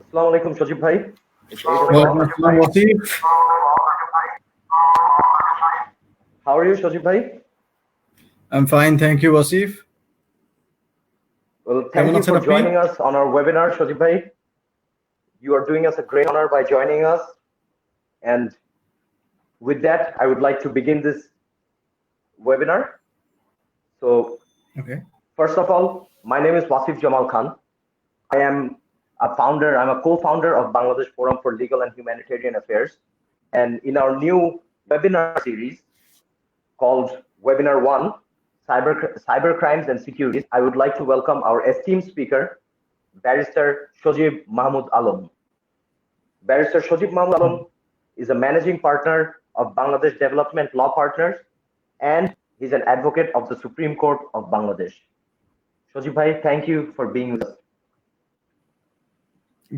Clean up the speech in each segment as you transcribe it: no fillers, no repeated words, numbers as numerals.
Assalamu alaikum, Shajib bhai. It's 8 o'clock. Walaikum assalam, Wasif. How are you, Shajib bhai? I'm fine, thank you, Wasif. Well, thank you for joining us on our webinar, Shajib bhai. You are doing us a great honor by joining us. And with that, I would like to begin this webinar. So, First of all, my name is Wasif Jamal Khan. I am I'm a co-founder of Bangladesh Forum for Legal and Humanitarian Affairs. And in our new webinar series called Webinar 1, Cyber Crimes and Securities, I would like to welcome our esteemed speaker, Barrister Shojib Mahmood Alam. Barrister Shojib Mahmood Alam is a managing partner of Bangladesh Development Law Partners, and he's an advocate of the Supreme Court of Bangladesh. Shojib bhai, thank you for being with us.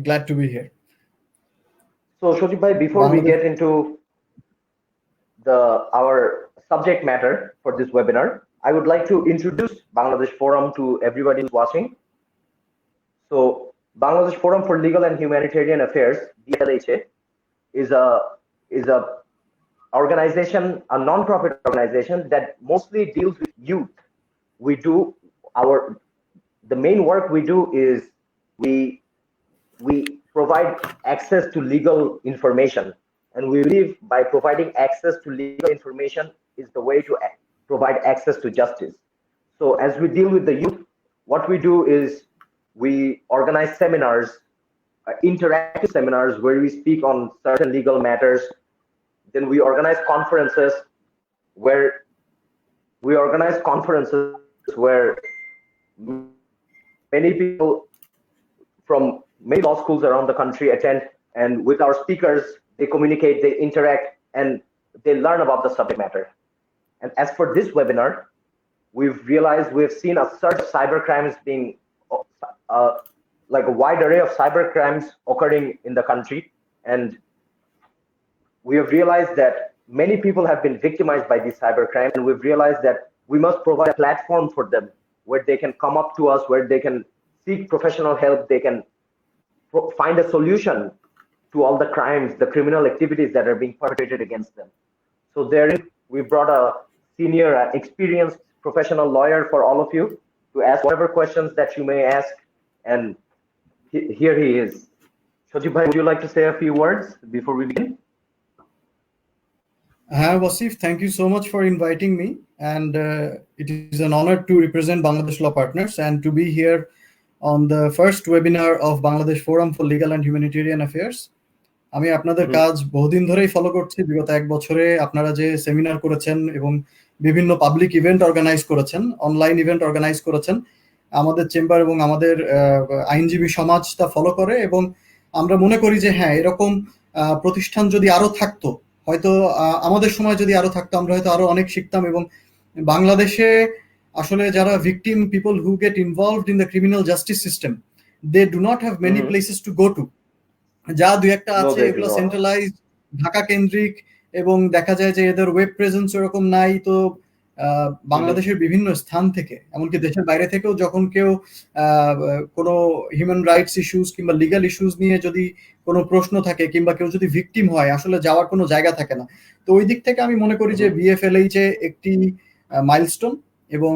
Glad to be here. So Shojib bhai, before we get into our subject matter for this webinar, I would like to introduce Bangladesh Forum to everybody who's watching. So Bangladesh Forum for Legal and Humanitarian Affairs, BLHA, is a organization, a non-profit organization that mostly deals with youth. The main work we do is we provide access to legal information, and we believe by providing access to legal information is the way to provide access to justice. So as we deal with the youth, what we do is we organize seminars, interactive seminars where we speak on certain legal matters. Then we organize conferences where many people from many law schools around the country attend, and with our speakers, they communicate, they interact, and they learn about the subject matter. And as for this webinar, we've seen a surge of cyber crimes being like a wide array of cyber crimes occurring in the country. And we have realized that many people have been victimized by these cyber crimes, and we've realized that we must provide a platform for them where they can come up to us, where they can seek professional help, they can find a solution to all the crimes, the criminal activities that are being perpetrated against them. So therein, we brought a senior, experienced professional lawyer for all of you to ask whatever questions that you may ask. And here he is. Shojib bhai, would you like to say a few words before we begin? Hi, Wasif, thank you so much for inviting me. And it is an honor to represent Bangladesh Law Partners and to be here on the first webinar of Bangladesh Forum for Legal and Humanitarian Affairs. আমি আপনাদের কাজ বহুদিন ধরেই follow করছি। বিগত এক বছরে আপনারা যে সেমিনার করেছেন এবং বিভিন্ন পাবলিক ইভেন্ট অর্গানাইজ করেছেন, অনলাইন ইভেন্ট অর্গানাইজ করেছেন, আমাদের চেম্বার এবং আমাদের আইনজীবী সমাজ তা ফলো করে, এবং আমরা মনে করি যে হ্যাঁ, এরকম প্রতিষ্ঠান যদি আরো থাকতো, হয়তো আমাদের সময় যদি আরো থাকতো, আমরা হয়তো আরো অনেক শিখতাম। এবং বাংলাদেশে আসলে যারা victim, people who get involved in the criminal justice system, they do not have many places to go to. যা দু একটা আছে এগুলো সেন্ট্রালাইজড, ঢাকা কেন্দ্রিক, এবং দেখা যায় যে এদের ওয়েব প্রেজেন্স এরকম নাই। তো বাংলাদেশের বিভিন্ন স্থান থেকে, এমনকি দেশের বাইরে থেকেও যখন কেউ কোনো হিউম্যান রাইটস ইস্যুস কিংবা লিগাল ইস্যুস নিয়ে যদি কোনো প্রশ্ন থাকে কিংবা কেউ যদি ভিকটিম হয়, আসলে যাওয়ার কোনো জায়গা থাকে না। তো ওই দিক থেকে আমি মনে করি যে বিএফএলএইচএ একটি মাইলস্টোন, এবং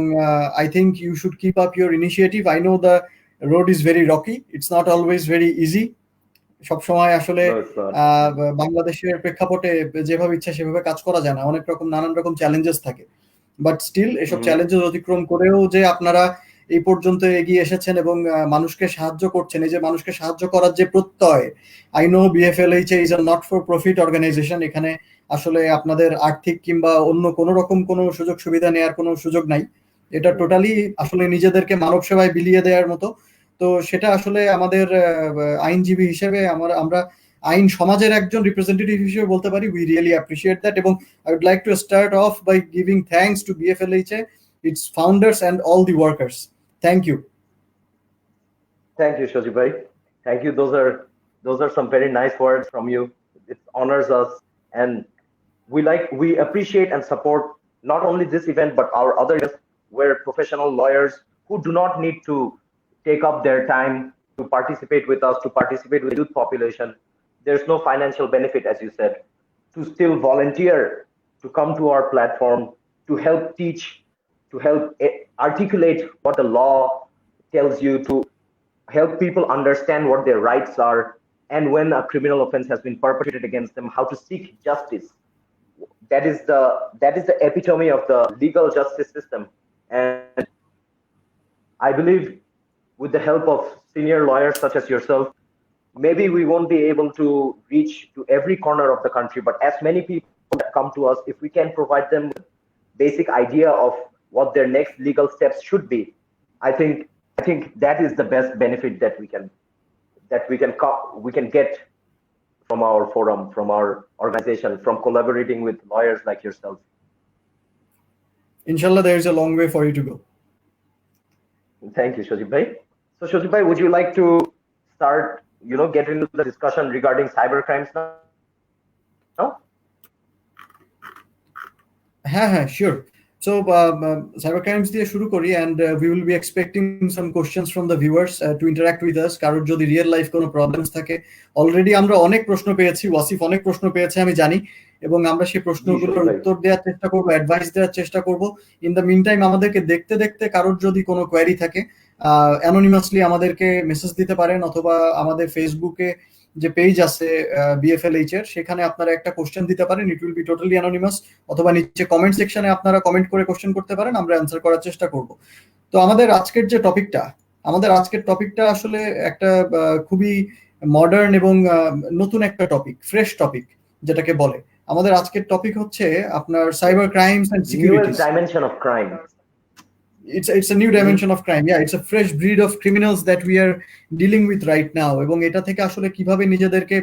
I think you should keep up your initiative. I know the road is very rocky, it's not always very easy. সবসময় আসলে বাংলাদেশের প্রেক্ষাপটে যেভাবে ইচ্ছা সেভাবে কাজ করা যায় না, অনেক রকম নানান রকম চ্যালেঞ্জেস থাকে। বাট স্টিল এসব চ্যালেঞ্জেস অতিক্রম করেও যে আপনারা এই পর্যন্ত এগিয়ে এসেছেন এবং মানুষকে সাহায্য করছেন, এই যে মানুষকে সাহায্য করার যে প্রত্যয়, I know BFLHA is a not for profit organisation. এখানে আসলে আপনাদের আর্থিক কিংবা অন্য কোনো রকম কোনো সুযোগ সুবিধা নেওয়ার কোনো সুযোগ নাই। এটা টোটালি আসলে নিজেদেরকে মানব সেবায় বিলিয়ে দেওয়ার মতো। তো সেটা আসলে আমাদের আইনজীবী হিসেবে আমরা আইন সমাজের একজন রিপ্রেজেন্টেটিভ হিসেবে বলতে পারি, উই রিয়েলি অ্যাপ্রিশিয়েট দ্যাট। এবং I would like to start off by giving thanks to BFLHA, its founders and all the workers. Thank you. Thank you, Shojib bhai. Thank you. Those are some very nice words from you. It honors us, and we appreciate and support not only this event but our other events where professional lawyers who do not need to take up their time to participate with us, to participate with the youth population. There's no financial benefit, as you said, to still volunteer to come to our platform, to help teach, to help articulate what the law tells you, to help people understand what their rights are, and when a criminal offense has been perpetrated against them, how to seek justice. That is the epitome of the legal justice system. And I believe with the help of senior lawyers such as yourself, maybe we won't be able to reach to every corner of the country, but as many people that come to us, if we can provide them with basic idea of what their next legal steps should be, I think that is the best benefit that we can get from our forum, from our organization, from collaborating with lawyers like yourself. Inshallah, there is a long way for you to go. Thank you, Shojib bhai. So Shojib bhai, would you like to start, get into the discussion regarding cyber crimes now? No? হ্যাঁ, sure. So cyber crimes দিয়ে শুরু করি, and we will be expecting some questions from the viewers to interact with us. কারোর যদি real life কোনো problems থাকে, already আমরা অনেক প্রশ্ন পেয়েছি, ওয়াসিফ অনেক প্রশ্ন পেয়েছে আমি জানি, এবং আমরা সেই প্রশ্নগুলোর উত্তর দেওয়ার চেষ্টা করব, অ্যাডভাইস দেওয়ার চেষ্টা করব। ইন দ্য মিন টাইম আমাদেরকে দেখতে দেখতে কারোর যদি কোনো কোয়েরি থাকে, অ্যানোনিমাসলি আমাদেরকে মেসেজ দিতে পারেন, অথবা আমাদের ফেসবুকে যে পেজ আছে BFLH এর, সেখানে আপনারা একটা কোশ্চেন দিতে পারেন, it will be totally anonymous, অথবা নিচে কমেন্ট সেকশনে আপনারা কমেন্ট করে কোশ্চেন করতে পারেন, আমরা অ্যান্সার করার চেষ্টা করব। তো আমাদের আজকের টপিকটা আসলে একটা খুবই মডার্ন এবং নতুন একটা টপিক, ফ্রেশ টপিক যেটাকে বলে। আমাদের আজকের টপিক হচ্ছে আপনার cyber crimes and security, dimension of crime. It's a new dimension of crime. Yeah, it's a fresh breed of criminals that we are dealing with right now. এবং এটা থেকে আসলে কিভাবে নিজেদেরকে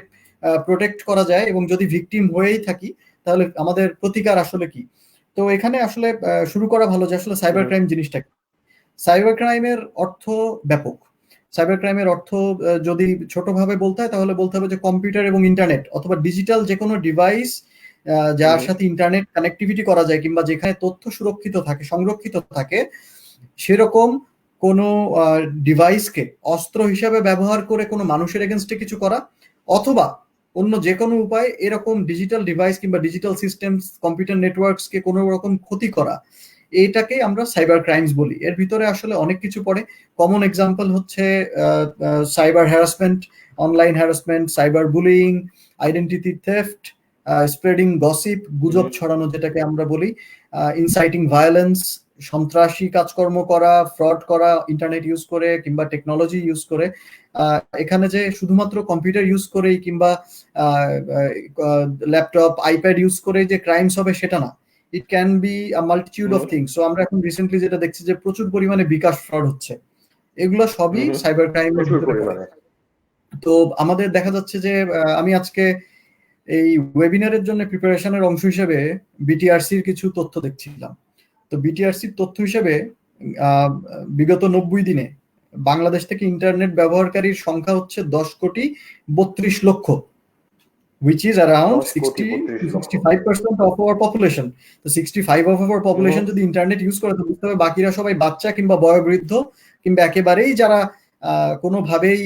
প্রোটেক্ট করা যায়, এবং যদি ভিকটিম হয়েই থাকি তাহলে আমাদের প্রতিকার আসলে কি। তো এখানে আসলে শুরু করা ভালো যে আসলে সাইবার ক্রাইম জিনিসটা কি। সাইবার ক্রাইমের অর্থ ব্যাপক। সাইবার ক্রাইমের অর্থ যদি ছোটভাবে বলতে হয় তাহলে বলতে হবে যে কম্পিউটার এবং ইন্টারনেট অথবা ডিজিটাল যে কোনো ডিভাইস যার সাথে ইন্টারনেট কানেক্টিভিটি করা যায়, কিংবা যেখানে তথ্য সুরক্ষিত থাকে, সংরক্ষিত থাকে, সেরকম কোনো ডিভাইসকে অস্ত্র হিসাবে ব্যবহার করে কোনো মানুষের এগেনস্টে কিছু করা, অথবা অন্য যে কোনো উপায়ে এরকম ডিজিটাল ডিভাইস কিংবা ডিজিটাল সিস্টেমস, কম্পিউটার নেটওয়ার্কসকে কোনো রকম ক্ষতি করা, এইটাকে আমরা সাইবার ক্রাইমস বলি। এর ভিতরে আসলে অনেক কিছু পড়ে। কমন এক্সাম্পল হচ্ছে cyber harassment, online harassment, cyber bullying, identity theft, spreading gossip, গুজব ছড়ানো যেটাকে আমরা বলি, ইনসাইটিং ভায়োলেন্স, সন্ত্রাসী কাজকর্ম করা, ফ্রড করা ইন্টারনেট ইউজ করে কিংবা টেকনোলজি ইউজ করে। এখানে যে শুধুমাত্র কম্পিউটার ইউজ করেই কিংবা ল্যাপটপ, আইপ্যাড ইউজ করে যে ক্রাইমস হবে সেটা না, it can be a multitude of things. So আমরা এখন রিসেন্টলি যেটা দেখছি যে প্রচুর পরিমাণে বিকাশ ফ্রড হচ্ছে, এগুলো সবই সাইবার ক্রাইম। তো আমাদের দেখা যাচ্ছে যে আমি আজকে এই ওয়েবিনারের জন্য প্রিপারেশনের অংশ হিসেবে বিটিআরসির কিছু তথ্য দেখছিলাম। তো বিটিআরসির তথ্য হিসেবে বিগত 90 দিনে বাংলাদেশ থেকে ইন্টারনেট ব্যবহারকারীর সংখ্যা হচ্ছে 10,32,00,000, which is around 60-65% of our population. তো 65 of our population যদি ইন্টারনেট ইউজ করে, তো বুঝতে হবে বাকিরা সবাই বাচ্চা কিংবা বয়োবৃদ্ধ, কিংবা একেবারেই যারা কোনোভাবেই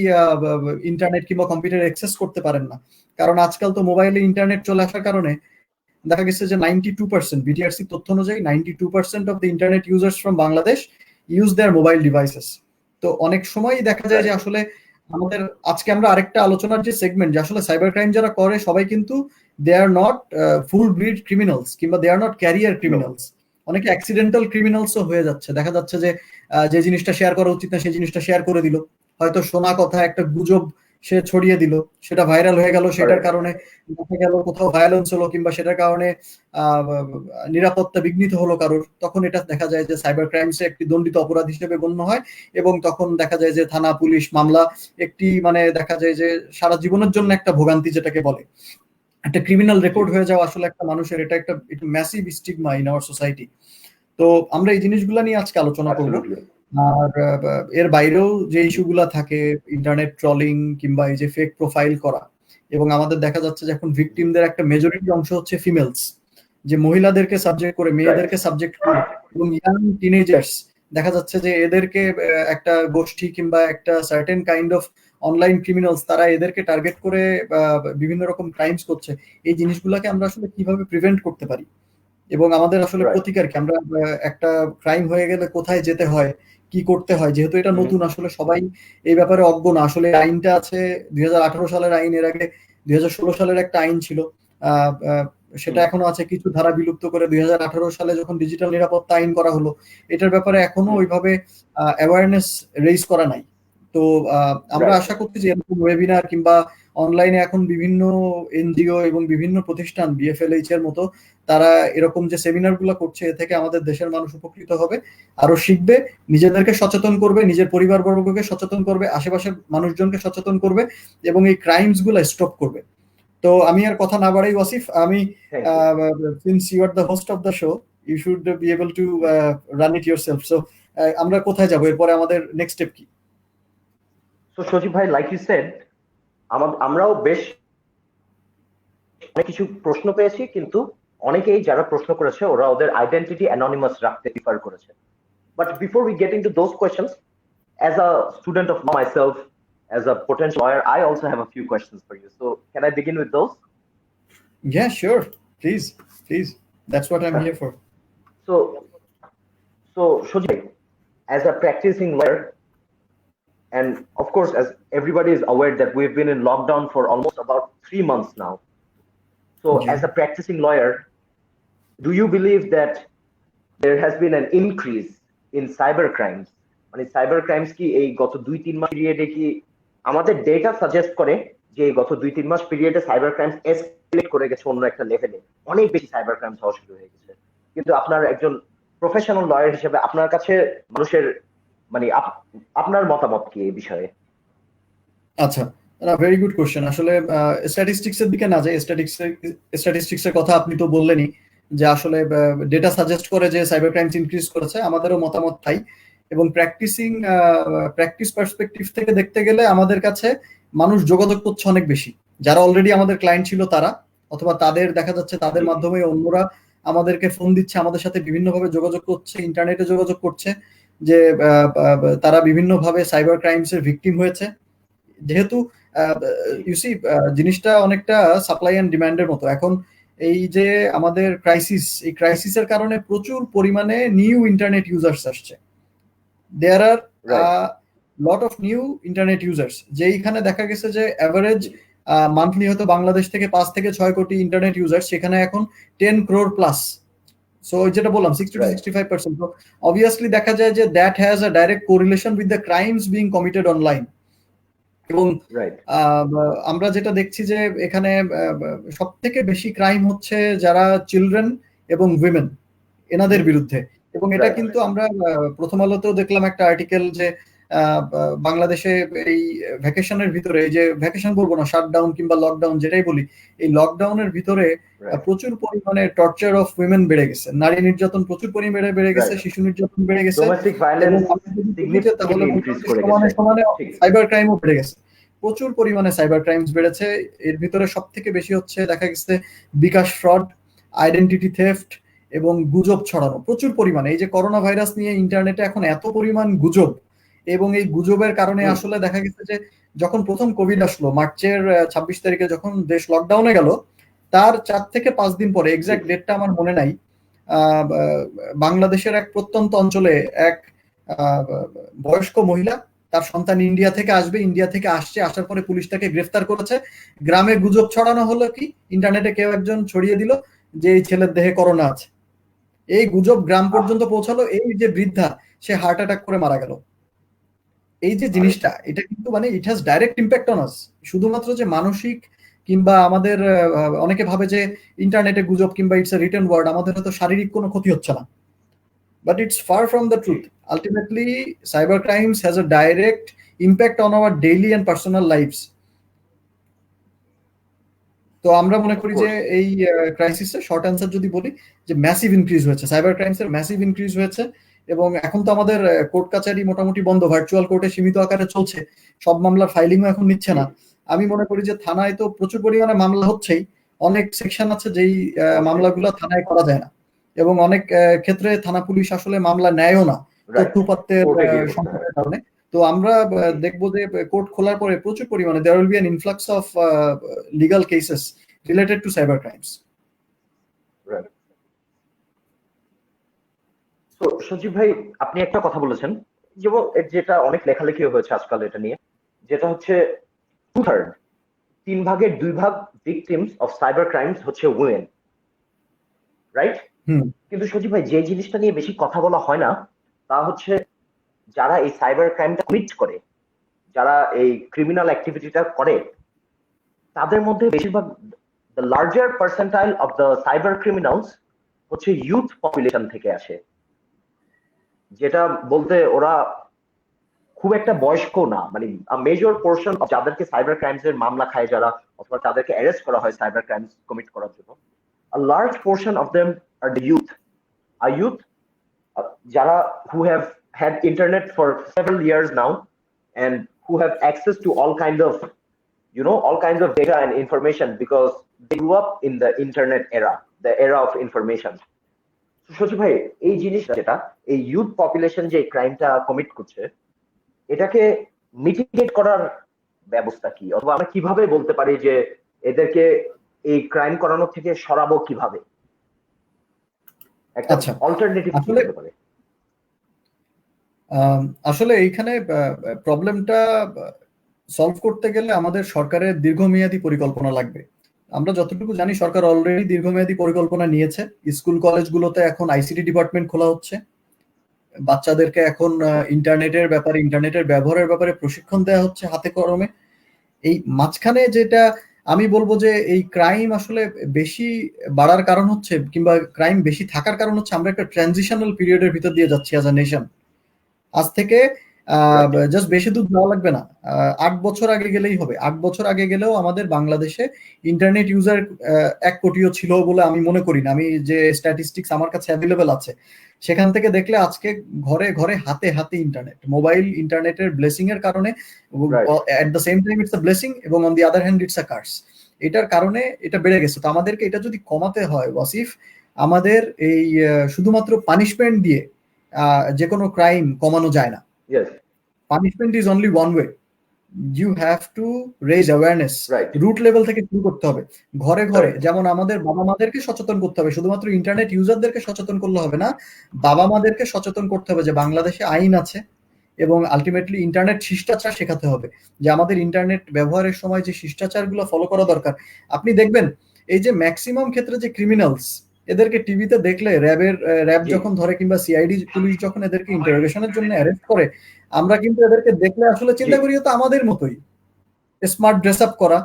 ইন্টারনেট কিংবা কম্পিউটার অ্যাক্সেস করতে পারেন না। কারণ আজকাল তো মোবাইলে ইন্টারনেট চলে আসার কারণে দেখা গেছে যে 92%, বিটিআরসি তথ্য অনুযায়ী 92% of the internet users from Bangladesh use their mobile devices. তো অনেক সময় দেখা যায় যে আসলে আমাদের আজকে আমরা আরেকটা আলোচনার যে সেগমেন্ট, যে আসলে সাইবার ক্রাইম যারা করে সবাই কিন্তু they are not full bred criminals, কিংবা they are not career criminals. অনেকে অ্যাক্সিডেন্টাল ক্রিমিনালসও হয়ে যাচ্ছে। দেখা যাচ্ছে যে যে জিনিসটা শেয়ার করা উচিত না সেই জিনিসটা শেয়ার করে দিল, হয়তো শোনা কথা একটা গুজব সে ছড়িয়ে দিল, সেটা ভাইরাল হয়ে গেল, সেটার কারণে দেখা গেল কোথাও ভায়োলেন্স হলো, কিংবা সেটার কারণে নিরাপত্তা বিঘ্নিত হলো কারোর, তখন এটা দেখা যায় যে সাইবার ক্রাইমসে একটি দণ্ডিত অপরাধ হিসেবে গণ্য হয়, এবং তখন দেখা যায় যে থানা, পুলিশ, মামলা একটি দেখা যায় যে সারা জীবনের জন্য একটা ভোগান্তি, যেটাকে বলে একটা ক্রিমিনাল রেকর্ড হয়ে যাওয়া আসলে একটা মানুষের, এটা একটা massive stigma in our society. তো আমরা এই জিনিসগুলো নিয়ে আজকে আলোচনা করবো। আর এর বাইরেও যে ইস্যুগুলা থাকে, ইন্টারনেট ট্রলিং কিংবা এই যে ফেক প্রোফাইল করা, এবং আমাদের দেখা যাচ্ছে যে এখন ভিকটিমদের একটা মেজরিটি অংশ হচ্ছে ফিমেলস, যে মহিলাদেরকে সাবজেক্ট করে, মেয়েদেরকে সাবজেক্ট করে, এবং ইয়াং টিনেজার্স দেখা যাচ্ছে যে এদেরকে একটা গোষ্ঠী কিংবা একটা certain kind of online criminals তারা এদেরকে টার্গেট করে বিভিন্ন রকম ক্রাইমস করছে। এই জিনিসগুলোকে আমরা আসলে কিভাবে প্রিভেন্ট করতে পারি এবং আমাদের আসলে Right. প্রতিকার কি, আমরা একটা ক্রাইম হয়ে গেলে কোথায় যেতে হয়, কি করতে হয়, যেহেতু এটা নতুন আসলে সবাই এই ব্যাপারে অজ্ঞ না। আসলে আইনটা আছে 2018 সালের আইন, এর আগে 2016 সালের একটা আইন ছিল, সেটা এখনো আছে, কিছু ধারা বিলুপ্ত করে 2018 সালে যখন ডিজিটাল নিরাপত্তা আইন করা হলো, এটার ব্যাপারে এখনো ওইভাবে অ্যাওয়ারনেস রেইজ করা নাই। তো আমরা Right. আশা করছি যে এরকম ওয়েবিনার কিংবা অনলাইনে এখন বিভিন্ন এনজিও এবং বিভিন্ন প্রতিষ্ঠান বিএফএলএইচ এর মতো তারা এরকম যে সেমিনার গুলো করছে, এ থেকে আমাদের দেশের মানুষ উপকৃত হবে, আরো শিখবে, নিজেদেরকে সচেতন করবে, নিজের পরিবার বর্গকে সচেতন করবে, আশেপাশের মানুষজনকে সচেতন করবে এবং এই ক্রাইমস গুলো স্টপ করবে। তো আমি আর কথা না বাড়াই ওয়াসিফ, আমি since you are the host of the show, you should be able to run it yourself. So আমরা কোথায় যাব, এরপরে আমাদের নেক্সট স্টেপ কি? So সজীব ভাই, লাইক ইউ সেড, আমরাও বেশ অনেক কিছু প্রশ্ন পেয়েছি, কিন্তু অনেকেই যারা প্রশ্ন করেছে ওরা ওদের আইডেন্টিটি অ্যানোনিমাস রাখতে প্রিফার করেছে। But before we get into those questions, as a student of myself, as a potential lawyer, I also have a few questions for you. So can I begin with those? Yeah, sure. Please. That's what I'm here for. So Shojit, as a practicing lawyer, and of course, as everybody is aware that we've been in lockdown for almost about 3 months now. So as a practicing lawyer, do you believe that there has been an increase in cyber crimes? মানে cyber crimes কি এই গত 2-3 মাস পিরিয়ডে কি, আমাদের data suggest করে যে গত 2-3 মাস পিরিয়ডে সাইবার ক্রাইমস এসকেলেট করে গেছে অন্য একটা লেভেলে, অনেক বেশি সাইবার ক্রাইমস হওয়া শুরু হয়ে গেছে। কিন্তু আপনার একজন প্রফেশনাল লয়ার হিসেবে আপনার কাছে মানুষের মানে আপনার মতামত কি এই বিষয়ে? আচ্ছা, ভেরি গুড কোশ্চেন। আসলে স্ট্যাটিস্টিক্স এর দিকে না যাই, স্ট্যাটিস্টিক্স এর কথা আপনি তো বললেনই যে আসলে ডেটা সাজেস্ট করে যে সাইবার ক্রাইমস ইনক্রিজ করেছে, আমাদেরও মতামত তাই। এবং প্র্যাকটিস পার্সপেক্টিভ থেকে দেখতে গেলে আমাদের কাছে মানুষ যোগাযোগ করছে অনেক বেশি, যারা অলরেডি আমাদের ক্লায়েন্ট ছিল তারা, অথবা তাদের দেখা যাচ্ছে তাদের মাধ্যমে অন্যরা আমাদেরকে ফোন দিচ্ছে, আমাদের সাথে বিভিন্নভাবে যোগাযোগ করছে, ইন্টারনেটে যোগাযোগ করছে, যে তারা বিভিন্নভাবে সাইবার ক্রাইমস এর ভিকটিম হয়েছে। যেহেতু ইউসি জিনিসটা অনেকটা সাপ্লাই অ্যান্ড ডিমান্ডের মতো। এখন এই যে আমাদের এই ক্রাইসিসের কারণে প্রচুর পরিমাণে নিউ ইন্টারনেট ইউজার্স আসছে। There are lot of new internet users, যেইখানে দেখা গেছে যে অ্যাভারেজ মান্থলি হয়তো বাংলাদেশ থেকে 5 থেকে 6 কোটি ইন্টারনেট ইউজার, সেখানে এখন 10 crore প্লাস। সো যেটা বললাম 60-65%, তো অবভিয়াসলি দেখা যায় যে that has a direct correlation with the crimes being committed online. এবং আমরা যেটা দেখছি যে এখানে সব থেকে বেশি ক্রাইম হচ্ছে যারা চিলড্রেন এবং উইমেন, এনাদের বিরুদ্ধে। এবং এটা কিন্তু আমরা প্রথম আলোতেও দেখলাম একটা আর্টিকেল যে বাংলাদেশে এই ভ্যাকেশনের ভিতরে, এই যে ভ্যাকেশন বলবো না, শাটডাউন কিংবা লকডাউন যেটাই বলি, এই লকডাউনের ভিতরে প্রচুর পরিমাণে টর্চার অফ উইমেন বেড়ে গেছে, নারী নির্যাতন প্রচুর পরিমাণে বেড়ে গেছে, শিশু নির্যাতন বেড়ে গেছে, সমানে সাইবার ক্রাইমও বেড়ে গেছে, প্রচুর পরিমাণে সাইবার ক্রাইমস বেড়েছে। এর ভিতরে সব থেকে বেশি হচ্ছে দেখা গেছে বিকাশ ফ্রড, আইডেন্টিটি থেফট এবং গুজব ছড়ানো প্রচুর পরিমাণে। এই যে করোনা ভাইরাস নিয়ে ইন্টারনেটে এখন এত পরিমাণ গুজব, এবং এই গুজবের কারণে আসলে দেখা গেছে যে যখন প্রথম কোভিড আসলো মার্চের 26 তারিখে, যখন দেশ লকডাউনে গেল, তার 4 থেকে 5 দিন পরে, এক্সাক্ট ডেটটা আমার মনে নাই, বাংলাদেশের এক প্রত্যন্ত অঞ্চলে এক বয়স্ক মহিলা, তার সন্তান ইন্ডিয়া থেকে আসবে, ইন্ডিয়া থেকে আসার পরে পুলিশ তাকে গ্রেফতার করেছে। গ্রামে গুজব ছড়ানো হলো কি, ইন্টারনেটে কেউ একজন ছড়িয়ে দিল যে এই ছেলের দেহে করোনা আছে। এই গুজব গ্রাম পর্যন্ত পৌঁছালো, এই যে বৃদ্ধা সে হার্ট অ্যাটাক করে মারা গেল। এই যে জিনিসটা, এটা কিন্তু মানে it has direct impact on আস। শুধুমাত্র যে মানসিক কিংবা আমাদের অনেকে ভাবে যে ইন্টারনেটে গুজব কিংবা ইটস এ রিটেন ওয়ার্ড, আমাদের হয়তো শারীরিক কোনো ক্ষতি হচ্ছে না, but it's far from the truth. Ultimately, cyber crimes has a direct impact on our daily and personal lives. তো আমরা মনে করি যে এই ক্রাইসিসে শর্ট অ্যান্সার যদি বলি যে ম্যাসিভ ইনক্রিজ হয়েছে, সাইবার ক্রাইমসের ম্যাসিভ ইনক্রিজ হয়েছে। এবং এখন তো আমাদের কোর্ট কাচারি মোটামুটি বন্ধ, ভার্চুয়াল কোর্টে সীমিত আকারে চলছে, সব মামলার ফাইলিংও এখন নিচ্ছে না। আমি মনে করি যে থানায় তো প্রচুর পরিমাণে মামলা হচ্ছেই, অনেক সেকশন আছে যেই মামলাগুলো থানায় করা যায় না, এবং অনেক ক্ষেত্রে থানা পুলিশ আসলে মামলা নেয়ও না, রাইট, তথ্যপাত্রের কোর্টে গিয়ে করতে হয়। সংকটের কারণে। তো আমরা দেখবো যে কোর্ট খোলার পরে প্রচুর পরিমাণে there will be an influx of legal cases related to cyber crimes. Right. তো সজীব ভাই, আপনি একটা কথা বলেছেন যেমন যেটা অনেক লেখালেখি হয়েছে আজকাল এটা নিয়ে, যেটা হচ্ছে 2/3, 3/2 ভিকটিমস অফ সাইবার ক্রাইমস হচ্ছে উইমেন, রাইট? কিন্তু সজীব ভাই, যে জিনিসটা নিয়ে বেশি কথা বলা হয় না তা হচ্ছে যারা এই সাইবার ক্রাইমটা কমিট করে, যারা এই ক্রিমিনাল অ্যাক্টিভিটিটা করে, তাদের মধ্যে বেশিরভাগ the larger percentile of the cyber criminals হচ্ছে ইউথ পপুলেশন থেকে আসে। যেটা বলতে ওরা খুব একটা বয়স্ক না, মানে মেজর পোর্শন যাদেরকে সাইবার ক্রাইমস এর মামলা খায় যারা, অথবা তাদেরকে অ্যারেস্ট করা হয় সাইবার ক্রাইমস কমিট করার জন্য, a large portion of them are the youth. A youth jara who have had internet for several years now and who have access to all kinds of all kinds of data and information because they grew up in the internet era, the era of information. সজীব ভাই, এই জিনিসটা যেটা এই youth population যে ক্রাইমটা commit করছে, এটাকে mitigate করার ব্যবস্থা কি, অথবা আমরা কিভাবে বলতে পারি যে এদেরকে এই ক্রাইম করানো থেকে সরাবো কিভাবে, একটা অল্টারনেটিভ কি হতে পারে? আসলে এইখানে প্রবলেমটা সলভ করতে গেলে আমাদের সরকারের দীর্ঘমেয়াদী পরিকল্পনা লাগবে। আমরা যতটুকু জানি সরকার অলরেডি দীর্ঘমেয়াদী পরিকল্পনা নিয়েছে। স্কুল কলেজগুলোতে এখন আইসিটি ডিপার্টমেন্ট খোলা হচ্ছে, বাচ্চাদেরকে এখন ইন্টারনেটের ব্যাপারে, ইন্টারনেটের ব্যবহারের ব্যাপারে প্রশিক্ষণ দেওয়া হচ্ছে হাতে কলমে। এই মাঝখানে যেটা আমি বলবো যে এই ক্রাইম আসলে বেশি বাড়ার কারণ হচ্ছে, কিংবা ক্রাইম বেশি থাকার কারণ হচ্ছে আমরা একটা ট্রানজিশনাল পিরিয়ডের ভিতর দিয়ে যাচ্ছি অ্যাজ আ নেশন। আজ থেকে জাস্ট বেশি দূর যাওয়া লাগবে না, 8 বছর আগে গেলেই হবে। 8 বছর আগে গেলেও আমাদের বাংলাদেশে ইন্টারনেট ইউজার 1 কোটিও ছিল বলে আমি মনে করি না। আমি যে স্ট্যাটিস্টিক্স আমার কাছে অ্যাভেলেবল আছে সেখান থেকে দেখলে আজকে ঘরে ঘরে হাতে হাতে ইন্টারনেট, মোবাইল ইন্টারনেটের ব্লেসিং এর কারণে, at the same time it's a blessing এবং on the other hand it's a curse. এটার কারণে এটা বেড়ে গেছে। তো আমাদেরকে এটা যদি কমাতে হয় ওয়াসিফ, আমাদের এই শুধুমাত্র পানিশমেন্ট দিয়ে যে কোনো ক্রাইম কমানো যায় না। Punishment is only one way. You have to raise awareness, root level থেকে শুরু করতে হবে, ঘরে ঘরে। যেমন আমাদের বাবা মাদেরকে সচেতন করতে হবে, শুধুমাত্র ইন্টারনেট ইউজারদেরকে সচেতন করলে হবে না, বাবা মাদেরকে সচেতন করতে হবে যে বাংলাদেশে আইন আছে, এবং আলটিমেটলি ইন্টারনেট শিষ্টাচার শেখাতে হবে, যে আমাদের ইন্টারনেট ব্যবহারের সময় যে শিষ্টাচারগুলো ফলো করা দরকার। আপনি দেখবেন এই যে ম্যাক্সিমাম ক্ষেত্রে যে ক্রিমিনালস, এদেরকে টিভিতে দেখলে র্যাব যখন ধরে কিংবা সিআইডি পুলিশ যখন এদেরকে ইন্টারোগেশনের জন্য অ্যারেস্ট করে, আমরা কিন্তু এদেরকে দেখলে আসলে চিন্তা করি তো আমাদের মতোই, স্মার্ট ড্রেস আপ করা,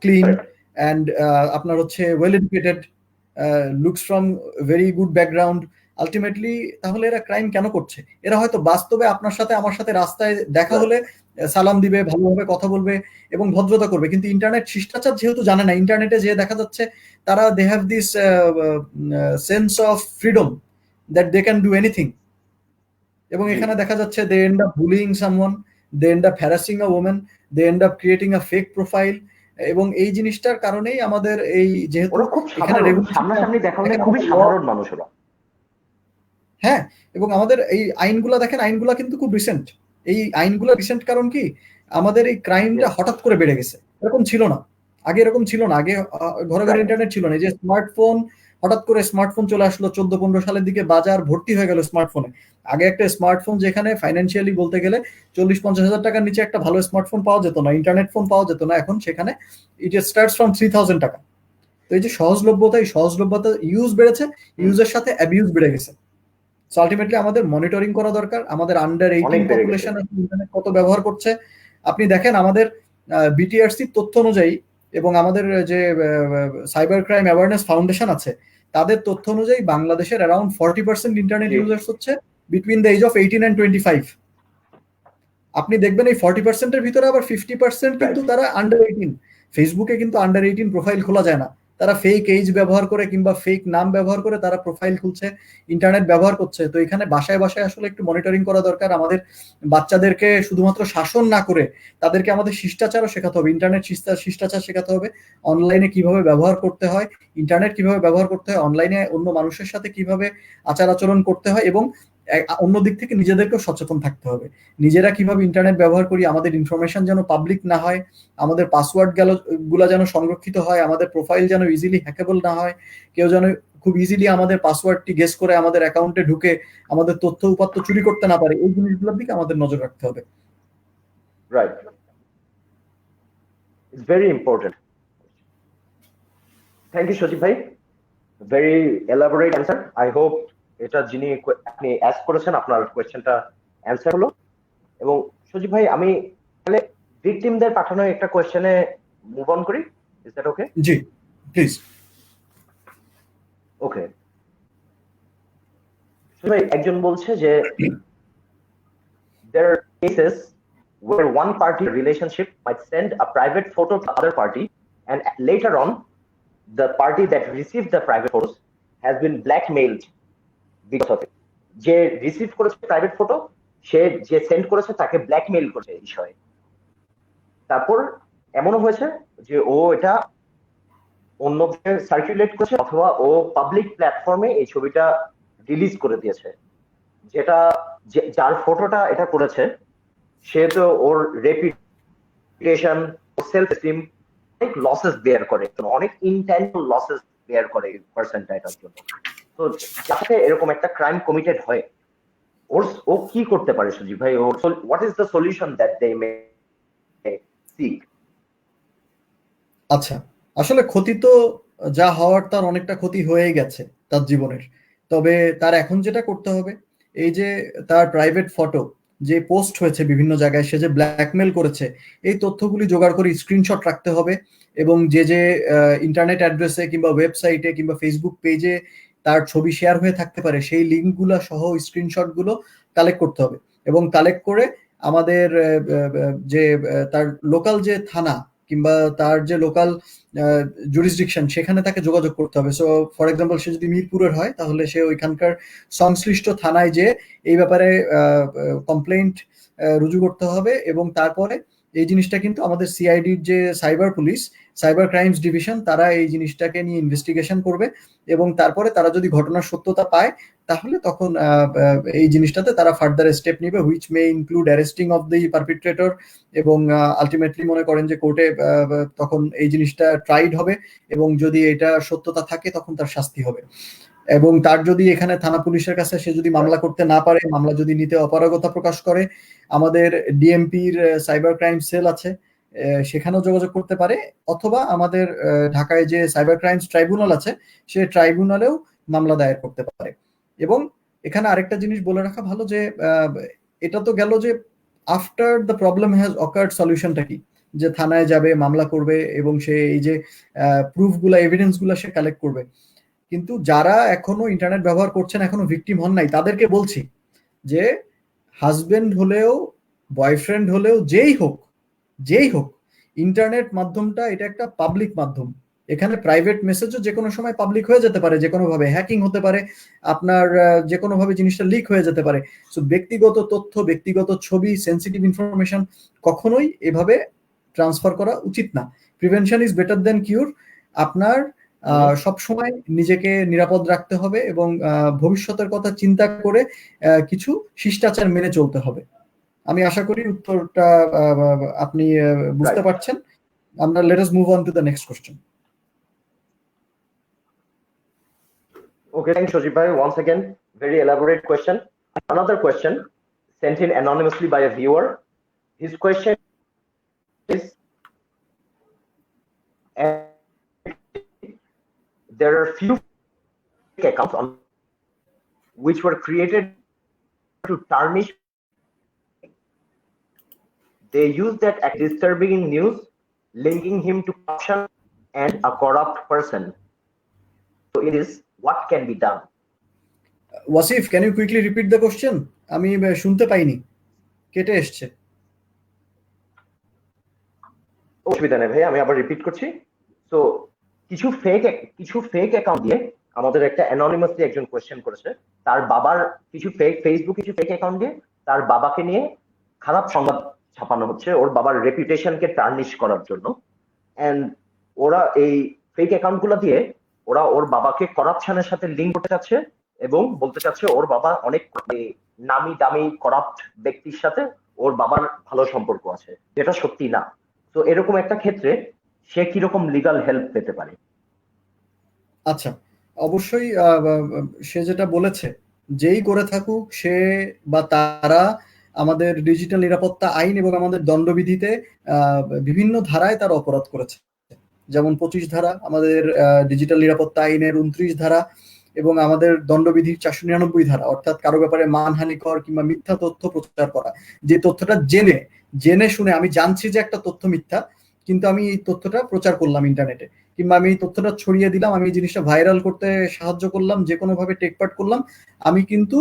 ক্লিন অ্যান্ড আপনার হচ্ছে well educated, looks from very good background. Ultimately তাহলে এরা ক্রাইম কেন করছে? এরা হয়তো বাস্তবে আপনার সাথে আমার সাথে রাস্তায় দেখা হলে সালাম দিবে, ভালোভাবে কথা বলবে এবং ভদ্রতা করবে, কিন্তু ইন্টারনেট শিষ্টাচার যেহেতু জানে না, ইন্টারনেটে যে দেখা যাচ্ছে তারা they have this sense of freedom that they can do anything, এবং এখানে দেখা যাচ্ছে they end up bullying someone, they end up harassing a women, they end up creating a fake profile. এবং এই জিনিসটার কারণেই আমাদের এই যেহেতু এখানে সামনাসামনি দেখা হলে খুবই সাধারণ মানুষ ওরা। হ্যাঁ, এবং আমাদের এই আইনগুলা দেখেন, আইনগুলা কিন্তু খুব রিসেন্ট। এই আইনগুলা রিসেন্ট কারণ কি, আমাদের এই ক্রাইমটা হঠাৎ করে বেড়ে গেছে, এরকম ছিল না আগে, এরকম ছিল না আগে, ঘরে ঘরে ইন্টারনেট ছিল না। এই যে স্মার্টফোন, হঠাৎ করে স্মার্টফোন চলে আসলো 14-15 সালের দিকে, বাজার ভর্তি হয়ে গেল স্মার্টফোনে। আগে একটা স্মার্টফোন যেখানে ফাইন্যান্সিয়ালি বলতে গেলে 40-50 হাজার টাকার নিচে একটা ভালো স্মার্টফোন পাওয়া যেত না, ইন্টারনেট ফোন পাওয়া যেত না, এখন সেখানে ইট স্টার্টস ফ্রম 3000 টাকা। তো এই যে সহজলভ্যতা, এই সহজলভ্যতা ইউজ বেড়েছে, ইউজের সাথে অ্যাবিউজ বেড়ে গেছে। সো আলটিমেটলি আমাদের মনিটরিং করা দরকার, আমাদের আন্ডার 18 পপুলেশন ইন্টারনেট কত ব্যবহার করছে। আপনি দেখেন আমাদের বিটিআরসি তথ্য অনুযায়ী এবং আমাদের যে সাইবার ক্রাইম অ্যাওয়ারনেস ফাউন্ডেশন আছে তাদের তথ্য অনুযায়ী বাংলাদেশের অ্যারাউন্ড 40% ইন্টারনেট ইউজার্স হচ্ছে between the age of 18 and 25। আপনি দেখবেন এই 40% এর ভিতরে আবার 50% কিন্তু তারা আন্ডার 18। ফেসবুকে কিন্তু আন্ডার 18 প্রোফাইল খোলা যায় না, তারা ফেক এজ ব্যবহার করে কিংবা ফেক নাম ব্যবহার করে তারা প্রোফাইল খুলছে, ইন্টারনেট ব্যবহার করছে। তো এখানে বাসায় বাসায় আসলে একটু মনিটরিং করা দরকার। আমাদের বাচ্চাদেরকে শুধুমাত্র শাসন না করে তাদেরকে আমাদের শিষ্টাচারও শেখাতে হবে, ইন্টারনেট শিষ্টাচার শেখাতে হবে, অনলাইনে কিভাবে ব্যবহার করতে হয়, ইন্টারনেট কিভাবে ব্যবহার করতে হয়, অনলাইনে অন্য মানুষের সাথে কিভাবে আচার আচরণ করতে হয়, এবং অন্য দিক থেকে নিজেদেরকেও সচেতন থাকতে হবে। নিজেরা কিভাবে ইন্টারনেট ব্যবহার করি, আমাদের ইনফরমেশন যেন পাবলিক না হয়, আমাদের পাসওয়ার্ড গুলা যেন সংরক্ষিত হয়, আমাদের প্রোফাইল যেন ইজিলি হ্যাকেবল না হয়, কেউ যেন খুব ইজিলি আমাদের পাসওয়ার্ডটি গেস করে আমাদের অ্যাকাউন্টে ঢুকে আমাদের তথ্য উপাত্ত চুরি করতে না পারে, এই জিনিসগুলোর দিকে আমাদের নজর রাখতে হবে। Right. It's very important. Thank you, Shojib bhai. Very elaborate answer. I hope এটা যিনি আপনি ask করেছেন আপনার কোয়েশ্চেনটা অ্যান্সার হলো। এবং সজীব ভাই আমি তাহলে ভিকটিমদের পাঠানো একটা কোয়েশ্চেনে মুভ অন করি। Is that okay? জি, প্লিজ। ওকে। সজীব ভাই একজন বলছে যে there are cases where one party relationship might send a private photo to the other party and later on the party that received the private photos has been blackmailed because of it. যে receive করেছে private photo সে যে send করেছে তাকে blackmail করেছে এই বিষয়ে। তারপর এমনও হয়েছে যে ও এটা অন্যকে সার্কুলেট করেছে অথবা ও পাবলিক প্ল্যাটফর্মে এই ছবিটা রিলিজ করে দিয়েছে, যেটা যার ফটোটা এটা করেছে সে তো ওর রেপুটেশন, সেলফ এস্টিম অনেক লসেস বেয়ার করে, অনেক ইনটেনশনাল লসেস বেয়ার করে পার্সনটা এটার জন্য। তো যাতে এরকম একটা ক্রাইম কমিটেড হয় ও কি করতে পারে সজীব ভাই? ওর what is the solution that they may seek? আচ্ছা, আসলে ক্ষতি তো যা হওয়ার তার অনেকটা ক্ষতি হয়ে গেছে তার জীবনের। তবে তার এখন যেটা করতে হবে, এই যে তার প্রাইভেট ফটো যে পোস্ট হয়েছে বিভিন্ন জায়গায়, সে যে ব্ল্যাকমেল করেছে, এই তথ্যগুলি জোগাড় করে স্ক্রিনশট রাখতে হবে এবং যে যে ইন্টারনেট অ্যাড্রেসে কিংবা ওয়েবসাইটে কিংবা ফেসবুক পেজে তার ছবি শেয়ার হয়ে থাকতে পারে সেই লিঙ্কগুলো সহ স্ক্রিনশটগুলো কালেক্ট করতে হবে এবং কালেক্ট করে আমাদের যে তার লোকাল যে থানা কিংবা তার যে লোকাল জুরিসডিকশন সেখানে তাকে যোগাযোগ করতে হবে। সো ফর এক্সাম্পল সে যদি মিরপুরের হয় তাহলে সে ওইখানকার সংশ্লিষ্ট থানায় যে এই ব্যাপারে কমপ্লেন্ট রুজু করতে হবে এবং তারপরে এই জিনিসটা কিন্তু আমাদের সিআইডির যে cyber police, cyber crimes division, তারা এই জিনিসটাকে নিয়ে ইনভেস্টিগেশন করবে এবং তারপরে তারা যদি ঘটনার সত্যতা পায় তাহলে তখন এই জিনিসটাতে তারা ফার্দার স্টেপ নিবে, which may include arresting of the perpetrator এবং আলটিমেটলি মনে করেন যে কোর্টে তখন এই জিনিসটা ট্রাইড হবে এবং যদি এটা সত্যতা থাকে তখন তার শাস্তি হবে। এবং তার যদি এখানে থানা পুলিশের কাছে সে যদি মামলা করতে না পারে, মামলা যদি নিতে অপারগতা প্রকাশ করে, আমাদের ডিএমপির সাইবার ক্রাইম সেল আছে, সেখানেও যোগাযোগ করতে পারে, অথবা আমাদের ঢাকায় যে সাইবার ক্রাইমস ট্রাইব্যুনাল আছে সে ট্রাইব্যুনালেও মামলা দায়ের করতে পারে। এবং এখানে আরেকটা জিনিস বলে রাখা ভালো যে এটা তো গেল যে after the problem has occurred সলিউশনটা কি, যে থানায় যাবে, মামলা করবে এবং সে এই যে প্রুফগুলা, এভিডেন্সগুলা সে কালেক্ট করবে। কিন্তু যারা এখনো ইন্টারনেট ব্যবহার করছেন, এখনো ভিকটিম হন নাই, তাদেরকে বলছি যে হাজবেন্ড হলেও বয়ফ্রেন্ড হলেও যেই হোক ইন্টারনেট মাধ্যমটা এটা একটা পাবলিক মাধ্যম। এখানে প্রাইভেট মেসেজও যে কোনো সময় পাবলিক হয়ে যেতে পারে, যে কোনো ভাবে হ্যাকিং হতে পারে, আপনার যে কোনো ভাবে জিনিসটা লিক হয়ে যেতে পারে। সো ব্যক্তিগত তথ্য, ব্যক্তিগত ছবি, সেন্সিটিভ ইনফরমেশন কখনোই এভাবে ট্রান্সফার করা উচিত না। Prevention is better than cure. আপনার সবসময় নিজেকে নিরাপদ রাখতে হবে এবং ভবিষ্যতের কথা চিন্তা করে কিছু শিষ্টাচার মেনে চলতে হবে। আমি আশা করি উত্তরটা আপনি বুঝতে পারছেন। আমরা let us move on to the next question. Okay, thanks Shojib bhai. Once again, very elaborate question. Another question sent in anonymously by a viewer. His question is, there are few accounts on which were created to tarnish. They use that as disturbing news, linking him to corruption and a corrupt person. So it is, what can be done? Wasif, can you quickly repeat the question? আমি শুনতে পাইনি, কেটে এসছে। অসুবিধা নেই ভাই, আমি আবার রিপিট করছি। সো কিছু ফেক অ্যাকাউন্ট দিয়ে আমাদের একটা অ্যানোনিমাসলি একজন কোয়েশ্চেন করেছে, তার বাবার কিছু ফেসবুক কিছু ফেক অ্যাকাউন্ট দিয়ে তার বাবাকে নিয়ে খারাপ সংবাদ ছাপানো হচ্ছে ওর বাবার রেপুটেশনকে টার্নিশ করার জন্য। এন্ড ওরা এই ফেক অ্যাকাউন্ট গুলো দিয়ে ওরা ওর বাবাকে করাপশনের সাথে লিঙ্ক করতে চাচ্ছে এবং বলতে চাচ্ছে ওর বাবা অনেক নামি দামি করাপ্ট ব্যক্তির সাথে ওর বাবার ভালো সম্পর্ক আছে, যেটা সত্যি না। তো এরকম একটা ক্ষেত্রে সে কিরকম লিগাল হেল্প পেতে পারে? আচ্ছা, অবশ্যই সে যেটা বলেছে, যেই করে থাকুক সে বা তারা আমাদের ডিজিটাল নিরাপত্তা আইন এবং আমাদের দণ্ডবিধিতে বিভিন্ন ধারায় তারা অপরাধ করেছে। যেমন 25 ধারা, আমাদের ডিজিটাল নিরাপত্তা আইনের 29 ধারা, এবং আমাদের দণ্ডবিধির 499 ধারা, অর্থাৎ কারো ব্যাপারে মানহানিকর কিংবা মিথ্যা তথ্য প্রচার করা। যে তথ্যটা জেনে জেনে শুনে আমি জানছি যে একটা তথ্য মিথ্যা, কিন্তু আমি এই তথ্যটা প্রচার করলাম ইন্টারনেটে, কিংবা আমি এই তথ্যটা ছড়িয়ে দিলাম, আমি এই জিনিসটা ভাইরাল করতে সাহায্য করলাম, যে কোনো ভাবে টেকপার্ট করলাম, আমি কিন্তু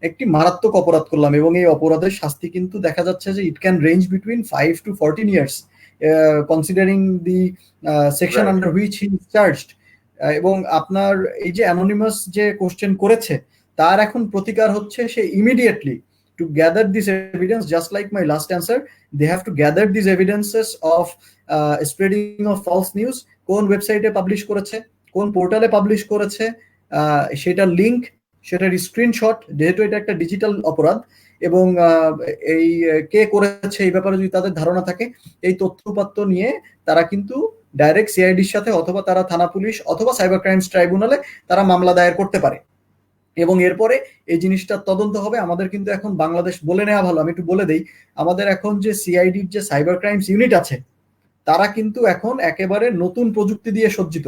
একটি মারাত্মক অপরাধ করলাম। এবং এই অপরাধের শাস্তি কিন্তু দেখা যাচ্ছে যে it can range between 5 to 14 years, considering the section Right. Under which he is charged. এবং আপনার এই যে অ্যানোনিমাস যে কোশ্চেন করেছে, তার এখন প্রতিকার হচ্ছে সে immediately to gather this evidence, just like my last answer, they have to gather this evidences of spreading of false news, কোন ওয়েবসাইটে পাবলিশ করেছে, কোন পোর্টালে পাবলিশ করেছে, সেটার লিঙ্ক, সেটার স্ক্রিনশট, যেহেতু এটা একটা ডিজিটাল অপরাধ, এবং এই কে করেছে এই ব্যাপারে যদি তাদের ধারণা থাকে, এই তথ্য উপাত্ত নিয়ে তারা কিন্তু ডাইরেক্ট সিআইডির সাথে, অথবা তারা থানা পুলিশ অথবা সাইবার ক্রাইমস ট্রাইব্যুনালে তারা মামলা দায়ের করতে পারে। এবং এরপরে এই জিনিসটা তদন্ত হবে। আমাদের কিন্তু এখন বাংলাদেশ বলে নেওয়া ভালো, আমি একটু বলে দেই, আমাদের এখন যে সিআইডির যে সাইবার ক্রাইমস ইউনিট আছে, তারা কিন্তু এখন একেবারে নতুন প্রযুক্তি দিয়ে সজ্জিত।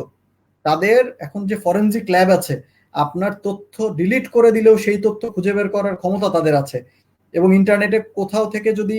তাদের এখন যে ফরেনজিক ল্যাব আছে, আপনার তথ্য ডিলিট করে দিলেও সেই তথ্য খুঁজে বের করার ক্ষমতা তাদের আছে। এবং ইন্টারনেটে কোথাও থেকে যদি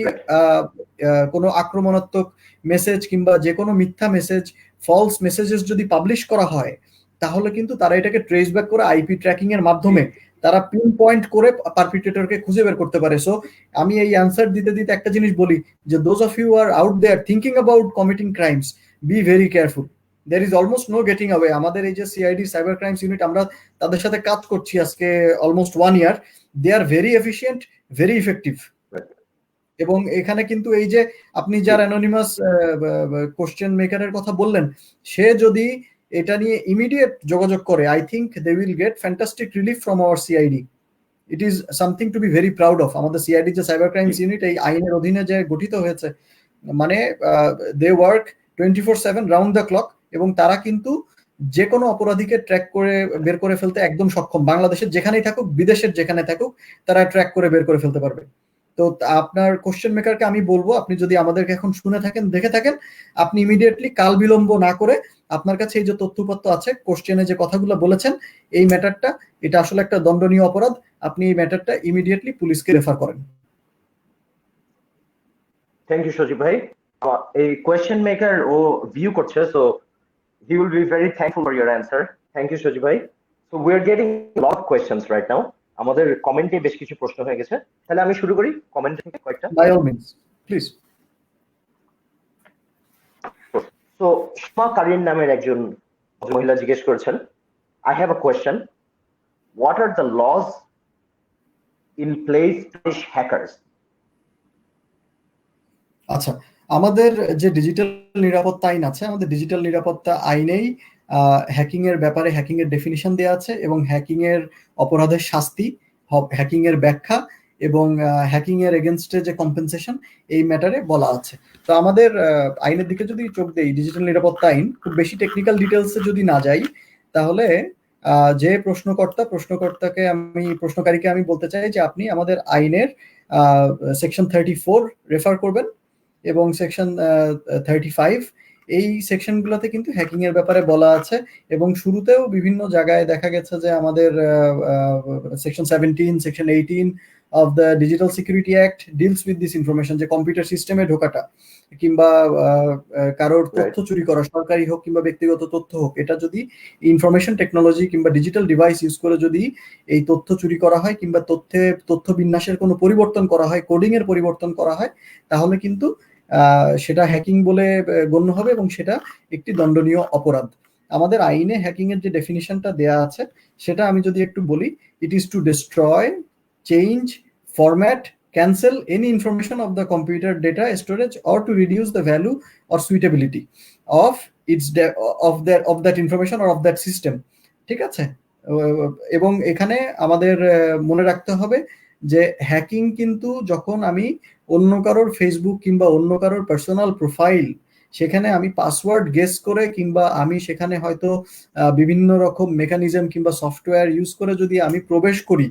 কোনো আক্রমণাত্মক মেসেজ কিংবা যে কোনো মিথ্যা মেসেজ, ফলস মেসেজেস যদি পাবলিশ করা হয়, তাহলে কিন্তু তারা এটাকে ট্রেস ব্যাক করে আইপি ট্র্যাকিং এর মাধ্যমে তারা পিন পয়েন্ট করে পারপিট্রেটরকে খুঁজে বের করতে পারে। সো আমি এই অ্যান্সার দিতে দিতে একটা জিনিস বলি, যে those of you are out there thinking about committing crimes, be very careful, there is almost no getting away। আমাদের এই যে সিআইডি সাইবার ক্রাইমস ইউনিট, আমরা তাদের সাথে কাজ করছি আজকে almost 1 year, they are very efficient, very effective. এবং এখানে কিন্তু এই যে আপনি যার অ্যানোনিমাস কোশ্চেন মেকারের কথা বললেন, সে যদি এটা নিয়ে ইমিডিয়েট যোগাযোগ করে, I think they will get fantastic relief from our CID. It is something to be very proud of. আমাদের সিআইডি যে সাইবার ক্রাইমস ইউনিট এই আইনের অধীনে যে গঠিত হয়েছে, মানে they work 24/7 round the clock, এবং তারা কিন্তু যে কোনো অপরাধীকে ট্র্যাক করে বের করে ফেলতে একদম সক্ষম। বাংলাদেশের যেখানেই থাকুক, বিদেশের যেখানে থাকুক, তারা ট্র্যাক করে বের করে ফেলতে পারবে। তো আপনার কোশ্চেন মেকারকে আমি বলবো, আপনি যদি আমাদেরকে এখন শুনে থাকেন, দেখে থাকেন, আপনি ইমিডিয়েটলি কাল বিলম্ব না করে আপনার কাছে এই যে তথ্যপত্র আছে, কোশ্চেনে যে কথাগুলো বলেছেন, এই ম্যাটারটা, এটা আসলে একটা দণ্ডনীয় অপরাধ, আপনি এই ম্যাটারটা ইমিডিয়েটলি পুলিশকে রেফার করেন। থ্যাংক ইউ সজীব ভাই। এই কোয়েশ্চেন মেকার ও ভিউ করছে, so he will be very thankful for your answer. Thank you সজীব ভাই। So we are getting a lot of questions right now. আমাদের কমেন্টে বেশ কিছু প্রশ্ন হয়ে গেছে, তাহলে আমি শুরু করি কমেন্ট থেকে কয়েকটা। By all means, please. So Shama Karin নামের একজন মহিলা জিজ্ঞেস করেছেন, I have a question. What are the laws in place to punish hackers? আচ্ছা, আমাদের যে ডিজিটাল নিরাপত্তা আইন আছে, আমাদের ডিজিটাল নিরাপত্তা আইনেই হ্যাকিং এর ব্যাপারে হ্যাকিং এর ডেফিনিশন দেওয়া আছে, এবং হ্যাকিং এর অপরাধের শাস্তি, হ্যাকিং এর ব্যাখ্যা, এবং হ্যাকিং এর এগেনস্টে যে কম্পেনসেশন, এই ম্যাটারে বলা আছে। তো আমাদের আইনের দিকে যদি চোখ দেই, ডিজিটাল নিরাপত্তা আইন, খুব বেশি টেকনিক্যাল ডিটেলসে যদি না যাই, তাহলে যে প্রশ্নকারীকে আমি বলতে চাই যে আপনি আমাদের আইনের সেকশন 34 রেফার করবেন, এবং সেকশন 35, এই সেকশনগুলোতে কিন্তু হ্যাকিং এর ব্যাপারে বলা আছে। এবং শুরুতেও বিভিন্ন জায়গায় দেখা গেছে যে আমাদের section 17, section 18 of the digital security act deals with this information, যে কম্পিউটার সিস্টেমে ঢোকাটা কিংবা কারোর তথ্য চুরি করা, সরকারি হোক কিংবা ব্যক্তিগত তথ্য হোক, এটা যদি ইনফরমেশন টেকনোলজি কিংবা ডিজিটাল ডিভাইস ইউজ করে যদি এই তথ্য চুরি করা হয়, কিংবা তথ্য বিন্যাসের কোনো পরিবর্তন করা হয়, কোডিং এর পরিবর্তন করা হয়, তাহলে কিন্তু সেটা হ্যাকিং বলে গণ্য হবে, এবং সেটা একটি দণ্ডনীয় অপরাধ। আমাদের আইনে হ্যাকিং এর যে ডেফিনিশনটা দেয়া আছে, সেটা আমি যদি একটু বলি, it is to destroy, change, format, cancel any information of the computer data storage, or to reduce the value or suitability of its of that information or of that system। ঠিক আছে, এবং এখানে আমাদের মনে রাখতে হবে যে হ্যাকিং কিন্তু যখন আমি অন্য কারোর ফেসবুক কিংবা অন্য কারোর পার্সোনাল প্রোফাইল সেখানে আমি পাসওয়ার্ড গেস করে কিংবা আমি সেখানে হয়তো বিভিন্ন রকম মেকানিজম কিংবা সফটওয়্যার ইউজ করে যদি আমি প্রবেশ করি,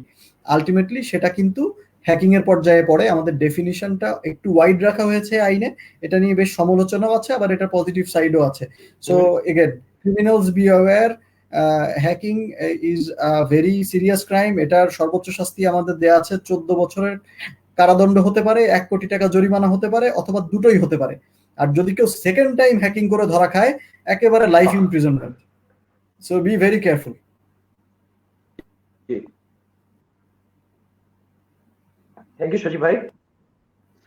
আলটিমেটলি সেটা কিন্তু হ্যাকিং এর পর্যায়ে পড়ে। আমাদের ডেফিনিশনটা একটু ওয়াইড রাখা হয়েছে আইনে, এটা নিয়ে বেশ সমালোচনাও আছে, আবার এটা পজিটিভ সাইডও আছে। So again, criminals be aware, hacking is a very serious crime. এটার সর্বোচ্চ শাস্তি আমাদের দেয়া আছে 14 বছরের কারাদণ্ড হতে পারে, 1 কোটি টাকা জরিমানা হতে পারে, অথবা দুটোই হতে পারে। আর যদি কেউ সেকেন্ড টাইম হ্যাকিং করে ধরা খায়, একেবারে life imprisonment. So B very careful. Thank you, Shaji bhai.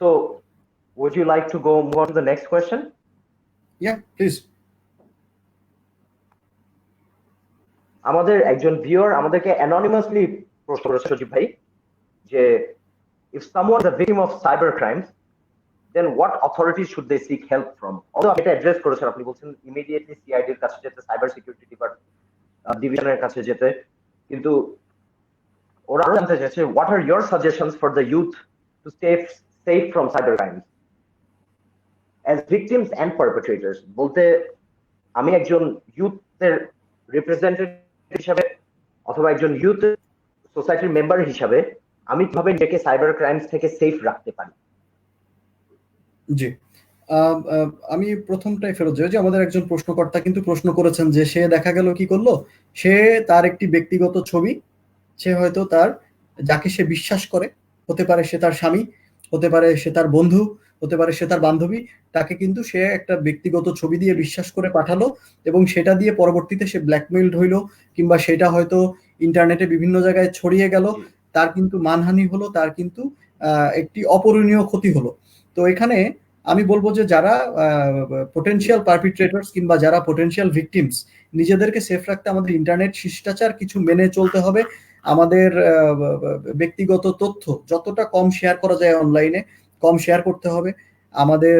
So, would you like to move on to the next question? Yeah, please. আমাদের একজন ভিউয়ার আমাদেরকে অ্যানোনিমাসলি প্রশ্ন করেছে সজীব ভাই যে if someone is a victim of cyber crimes, then what authorities should they seek help from? Although এটা address করেছেন, আপনি বলছেন ইমিডিয়েটলি সিআইডি এর কাছে যেতে, সাইবার সিকিউরিটি ডিভিশনের কাছে যেতে, কিন্তু ওরা জানতে চাইছে what are your suggestions for the youth to stay safe from cyber crimes as victims and perpetrators? বলতে আমি একজন ইউথের রিপ্রেজেন্টেটিভ হিসাবে অথবা একজন ইউথ সোসাইটির মেম্বার হিসাবে আমি কিভাবে নিজেকে সাইবার ক্রাইমস থেকে সেফ রাখতে পারি? জি, আমি প্রথমটাই ফেরত যাই যে আমাদের একজন প্রশ্নকর্তা কিন্তু প্রশ্ন করেছেন যে সে দেখা গেল কি করলো, সে তার একটি ব্যক্তিগত ছবি, সে হয়তো তার যাকে সে বিশ্বাস করে, হতে পারে সে তার স্বামী, হতে পারে সে তার বন্ধু, হতে পারে সে তার বান্ধবী, তাকে কিন্তু সে একটা ব্যক্তিগত ছবি দিয়ে বিশ্বাস করে পাঠালো এবং সেটা দিয়ে পরবর্তীতে সে ব্ল্যাকমেইলড হইলো কিংবা সেটা হয়তো ইন্টারনেটে বিভিন্ন জায়গায় ছড়িয়ে গেল, তার কিন্তু মানহানি হলো, তার কিন্তু একটি অপূরণীয় ক্ষতি হলো। তো এখানে আমি বলবো যে যারা পোটেনশিয়াল পারপিট্রেটরস কিংবা যারা পোটেনশিয়াল ভিকটিমস, নিজেদেরকে সেফ রাখতে আমাদের ইন্টারনেট শিষ্টাচার কিছু মেনে চলতে হবে। আমাদের ব্যক্তিগত তথ্য যতটা কম শেয়ার করা যায় অনলাইনে কম শেয়ার করতে হবে। আমাদের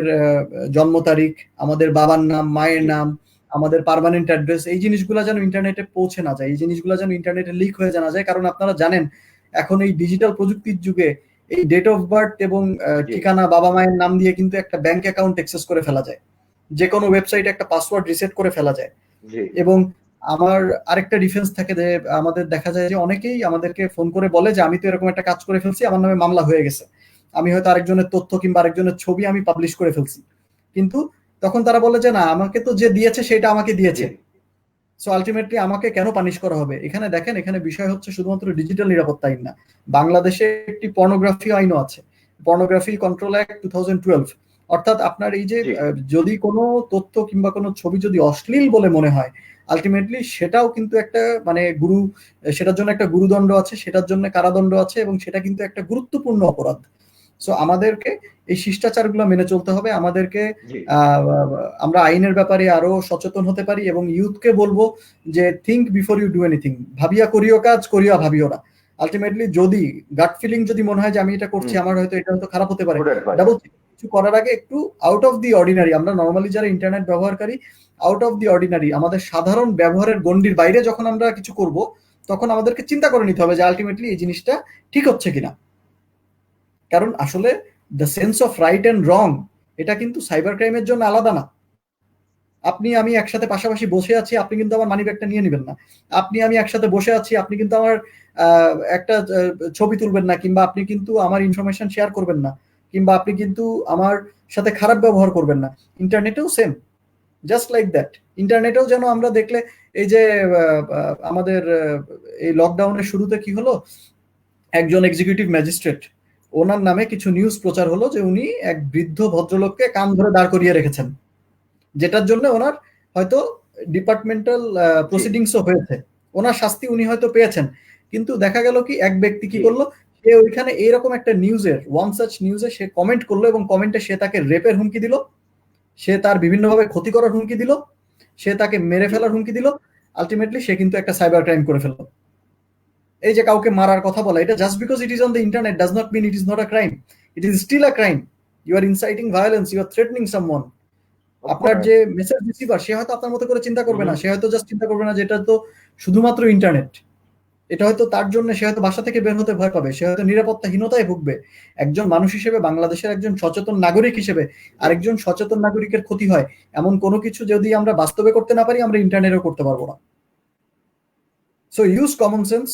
জন্ম তারিখ, আমাদের বাবার নাম, মায়ের নাম, আমাদের পার্মানেন্ট অ্যাড্রেস, এই জিনিসগুলো যেন ইন্টারনেটে পৌঁছে না যায়, এই জিনিসগুলো যেন ইন্টারনেটে লিক হয়ে জানা যায়। কারণ আপনারা জানেন এখন এই ডিজিটাল প্রযুক্তির যুগে এই ডেট অফ বার্থ এবং ঠিকানা, বাবা মায়ের নাম দিয়ে কিন্তু একটা ব্যাংক অ্যাকাউন্ট অ্যাক্সেস করে ফেলা যায়, যে কোনো ওয়েবসাইটে একটা পাসওয়ার্ড রিসেট করে ফেলা যায়। এবং আমার আরেকটা ডিফেন্স থাকে যে আমাদের দেখা যায় যে অনেকেই আমাদেরকে ফোন করে বলে যে আমি তো এরকম একটা কাজ করে ফেলছি, আমার নামে মামলা হয়ে গেছে, আমি হয়তো আরেকজনের তথ্য কিংবা আরেকজনের ছবি আমি পাবলিশ করে ফেলছি, কিন্তু তখন তারা বলে যে না, আমাকে তো যে দিয়েছে সেটা আমাকে দিয়েছে, সো আলটিমেটলি আমাকে কেন পানিশ করা হবে? এখানে দেখেন, এখানে বিষয় হচ্ছে শুধুমাত্র ডিজিটাল নিরাপত্তা আইন না, বাংলাদেশে একটি পর্নোগ্রাফি আইনও আছে, পর্নোগ্রাফি কন্ট্রোল অ্যাক্ট 2012। অর্থাৎ আপনার এই যে যদি কোনো তথ্য কিংবা কোনো ছবি যদি অশ্লীল বলে মনে হয়, আলটিমেটলি সেটাও কিন্তু একটা মানে সেটার জন্য একটা গুরুদণ্ড আছে, সেটার জন্য কারাদণ্ড আছে, এবং সেটা কিন্তু একটা গুরুত্বপূর্ণ অপরাধ। সো আমাদেরকে এই শিষ্টাচারগুলো মেনে চলতে হবে। আমাদেরকে আমরা আইনের ব্যাপারে আরো সচেতন হতে পারি এবং ইউথকে বলবো যে think before you do anything, ভাবিয়া করিও কাজ, করিয়া ভাবিও না। আলটিমেটলি যদি গাট ফিলিং যদি মনে হয় যে আমি এটা করছি, আমার হয়তো এটা হয়তো খারাপ হতে পারে, ডাবল কিছু করার আগে একটু আউট অফ দি অর্ডিনারি, আমরা নর্মালি যারা ইন্টারনেট ব্যবহারকারী, আউট অফ দি অর্ডিনারি, আমাদের সাধারণ ব্যবহারের গণ্ডির বাইরে যখন আমরা কিছু করব, তখন আমাদেরকে চিন্তা করে নিতে হবে যে আলটিমেটলি এই জিনিসটা ঠিক হচ্ছে কিনা। কারণ আসলে the sense of right and রং এটা কিন্তু সাইবার ক্রাইমের জন্য আলাদা না। আপনি আমি একসাথে পাশাপাশি বসে আছি, আপনি কিন্তু আমার মানি ব্যাগটা নিয়ে নেবেন না। আপনি আমি একসাথে বসে আছি, আপনি কিন্তু আমার একটা ছবি তুলবেন না, কিংবা আপনি কিন্তু আমার ইনফরমেশন শেয়ার করবেন না, কিংবা আপনি কিন্তু আমার সাথে খারাপ ব্যবহার করবেন না। ইন্টারনেটেও সেম, জাস্ট লাইক দ্যাট। ইন্টারনেটেও যেন আমরা দেখলে এই যে আমাদের এই লকডাউনের শুরুতে কি হলো, একজন এক্সিকিউটিভ ম্যাজিস্ট্রেট, ওনার নামে কিছু নিউজ প্রচার হলো যে উনি এক বৃদ্ধ ভদ্রলোককে কান ধরে দাঁড় করিয়ে রেখেছেন, যেটার জন্য ওনার হয়তো ডিপার্টমেন্টাল প্রসিডিংসও হয়েছে, ওনার শাস্তি উনি হয়তো পেয়েছেন। কিন্তু দেখা গেল কি এক ব্যক্তি কি করলো, সে ওইখানে এইরকম একটা নিউজের ওয়ান সাচ নিউজে সে কমেন্ট করলো এবং কমেন্টে সে তাকে রেপের হুমকি দিল, সে তার বিভিন্নভাবে ক্ষতি করার হুমকি দিল, সে তাকে মেরে ফেলার হুমকি দিল। আলটিমেটলি সে কিন্তু একটা সাইবার ক্রাইম করে ফেললো। এই যে কাউকে মারার কথা বলা, এটা just because it is on the internet does not mean it is not a crime, it is still a crime. You are inciting violence, you are threatening someone. আপনার যে মেসেজ রিসিভার সে হয়তো আপনার মতো করে চিন্তা করবে না, সে হয়তো জাস্ট চিন্তা করবে না যে এটা তো শুধুমাত্র ইন্টারনেট, এটা হয়তো তার জন্য সে হয়তো বাসা থেকে বের হতে ভয় পাবে, সে হয়তো নিরাপত্তাহীনতায় ভুগবে। একজন মানুষ হিসেবে, বাংলাদেশের একজন সচেতন নাগরিক হিসেবে আরেকজন সচেতন নাগরিকের ক্ষতি হয় এমন কোনো কিছু যদি আমরা বাস্তবে করতে না পারি, আমরা ইন্টারনেটেও করতে পারবো না। So use common sense.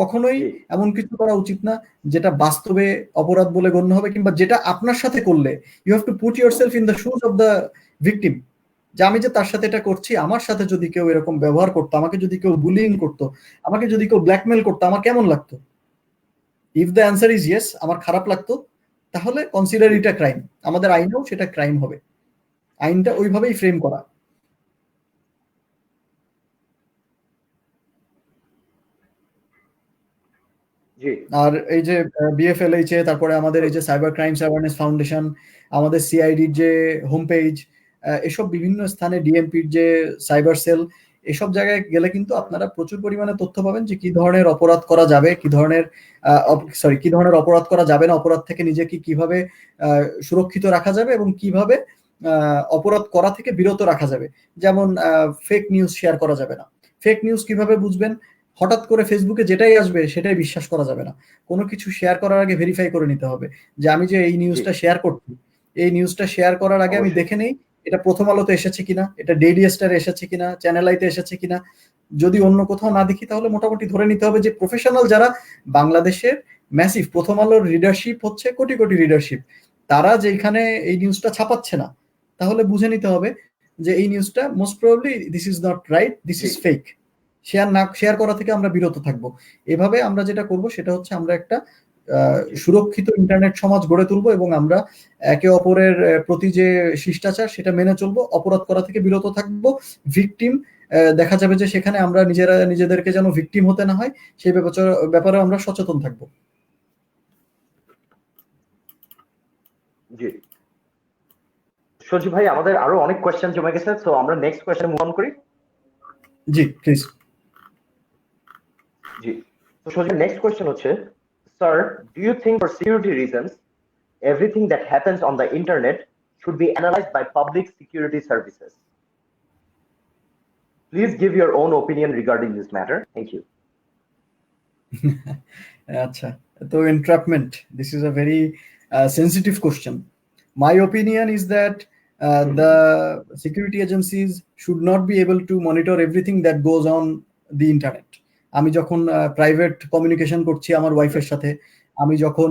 কখনোই এমন কিছু করা উচিত না যেটা বাস্তবে অপরাধ বলে গণ্য হবে, কিংবা যেটা আপনার সাথে করলে you have to put yourself in the shoes of the victim. যে আমি যে তার সাথে এটা করছি, আমার সাথে যদি কেউ এরকম ব্যবহার করতো, আমাকে যদি কেউ বুলিং করতো, আমাকে যদি কেউ ব্ল্যাকমেল করতো, আমার কেমন লাগতো? If the answer is yes, আমার খারাপ লাগতো, তাহলে কনসিডার ইট আ ক্রাইম। আমাদের আইনেও সেটা ক্রাইম হবে। আইনটা ওইভাবেই ফ্রেম করা। আর এই যে বিএফএলএইচএ, তারপরে আমাদের এই যে সাইবার ক্রাইমস অ্যাওয়ারনেস ফাউন্ডেশন, আমাদের সিআইডির যে হোম পেজ, এসব বিভিন্ন স্থানে ডিএমপির যে সাইবার সেল, এসব জায়গায় গেলে কিন্তু আপনারা প্রচুর পরিমাণে তথ্য পাবেন যে কি ধরনের অপরাধ করা যাবে, কি ধরনের কি ধরনের অপরাধ করা যাবে না, অপরাধ থেকে নিজেকে কিভাবে সুরক্ষিত রাখা যাবে, এবং কিভাবে অপরাধ করা থেকে বিরত রাখা যাবে। যেমন ফেক নিউজ শেয়ার করা যাবে না। ফেক নিউজ কিভাবে বুঝবেন? হঠাৎ করে ফেসবুকে যেটাই আসবে সেটাই বিশ্বাস করা যাবে না। কোনো কিছু শেয়ার করার আগে ভেরিফাই করে নিতে হবে যে আমি যে এই নিউজটা শেয়ার করছি, এই নিউজটা শেয়ার করার আগে আমি দেখে নেই এটা প্রথম আলোতে এসেছে কিনা, এটা ডেইলি স্টারে এসেছে কিনা, চ্যানেল আইতে এসেছে কিনা। যদি অন্য কোথাও না দেখি তাহলে মোটামুটি ধরে নিতে হবে যে প্রফেশনাল যারা, বাংলাদেশের ম্যাসিভ প্রথম আলোর রিডারশিপ হচ্ছে কোটি কোটি রিডারশিপ, তারা যেখানে এই নিউজটা ছাপাচ্ছে না, তাহলে বুঝে নিতে হবে যে এই নিউজটা most probably this is not right, this is fake. Share করা থেকে আমরা বিরত থাকবো। এভাবে আমরা যেটা করব সেটা হচ্ছে আমরা একটা সুরক্ষিত ইন্টারনেট সমাজ গড়ে তুলবো, এবং আমরা একে অপরের প্রতি যে শিষ্টাচার সেটা মেনে চলবো, অপরাধ করা থেকে বিরত থাকবো। ভিকটিম দেখা যাবে যে সেখানে আমরা নিজেদেরকে যেন ভিকটিম হতে না হয়, সেই ব্যাপারে আমরা সচেতন থাকবো। জি সজীব ভাই, আমাদের আরো অনেক কোয়েশ্চেন জমে গেছে, তো আমরা নেক্সট কোয়েশ্চেন মুভ অন করি। জি প্লিজ। জি, তো সজীব, নেক্সট কোয়েশ্চেন হচ্ছে, sir, do you think for security reasons everything that happens on the internet should be analyzed by public security services? Please give your own opinion regarding this matter. Thank you. আচ্ছা, তো entrapment, this is a very sensitive question. My opinion is that the security agencies should not be able to monitor everything that goes on the internet. আমি যখন private communication করছি আমার ওয়াইফের সাথে, আমি যখন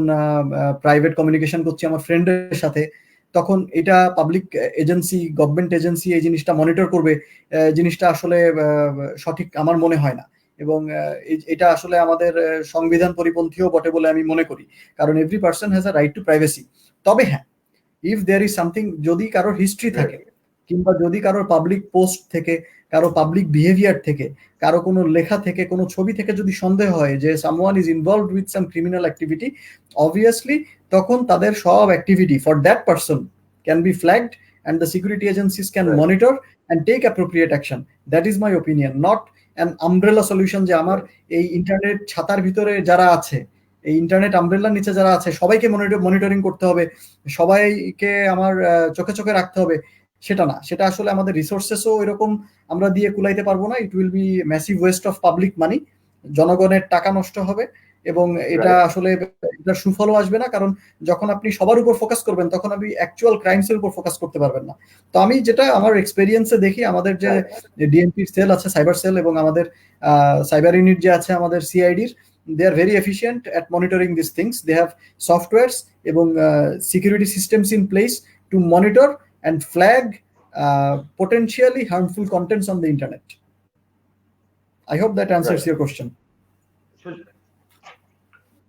প্রাইভেট কমিউনিকেশন করছি আমার ফ্রেন্ডের সাথে, তখন এটা পাবলিক এজেন্সি, গভর্নমেন্ট এজেন্সি এই জিনিসটা মনিটর করবে, জিনিসটা আসলে সঠিক আমার মনে হয় না। এবং এটা আসলে আমাদের সংবিধান পরিপন্থীও বটে বলে আমি মনে করি, কারণ every person has a right two privacy. তবে হ্যাঁ, ইফ দেয়ার ইজ সামথিং, যদি কারোর হিস্ট্রি থাকে, কিংবা যদি কারোর পাবলিক পোস্ট থেকে, কারো পাবলিক বিহেভিয়ার থেকে, কারো কোনো লেখা থেকে, কোনো ছবি থেকে যদি সন্দেহ হয় যে someone is involved with some criminal activity, obviously তখন তাদের সব activity for that person can be flagged and the security agencies can monitor and take appropriate action. That is my opinion, not an umbrella solution যে আমার এই internet ছাতার ভিতরে যারা আছে, এই ইন্টারনেট আমব্রেলার নিচে যারা আছে সবাইকে মনিটরিং করতে হবে, সবাইকে আমার চোখে চোখে রাখতে হবে, সেটা না। সেটা আসলে আমাদের রিসোর্সেসও এরকম আমরা দিয়ে কুলাইতে পারবো না। It will be massive West of public মানি, জনগণের টাকা নষ্ট হবে, এবং এটা আসলে এটা সুফলও আসবে না। কারণ যখন আপনি সবার উপর ফোকাস করবেন তখন আপনি অ্যাকচুয়াল ক্রাইমস এর উপর ফোকাস করতে পারবেন না। তো আমি যেটা আমার এক্সপেরিয়েন্সে দেখি, আমাদের যে ডিএমপির সেল আছে, সাইবার সেল, এবং আমাদের সাইবার ইউনিট যে আছে আমাদের সিআইডির, they are very efficient at monitoring these things. They have softwares এবং security systems in place to monitor and flag potentially harmful contents on the internet. I hope that answers your question.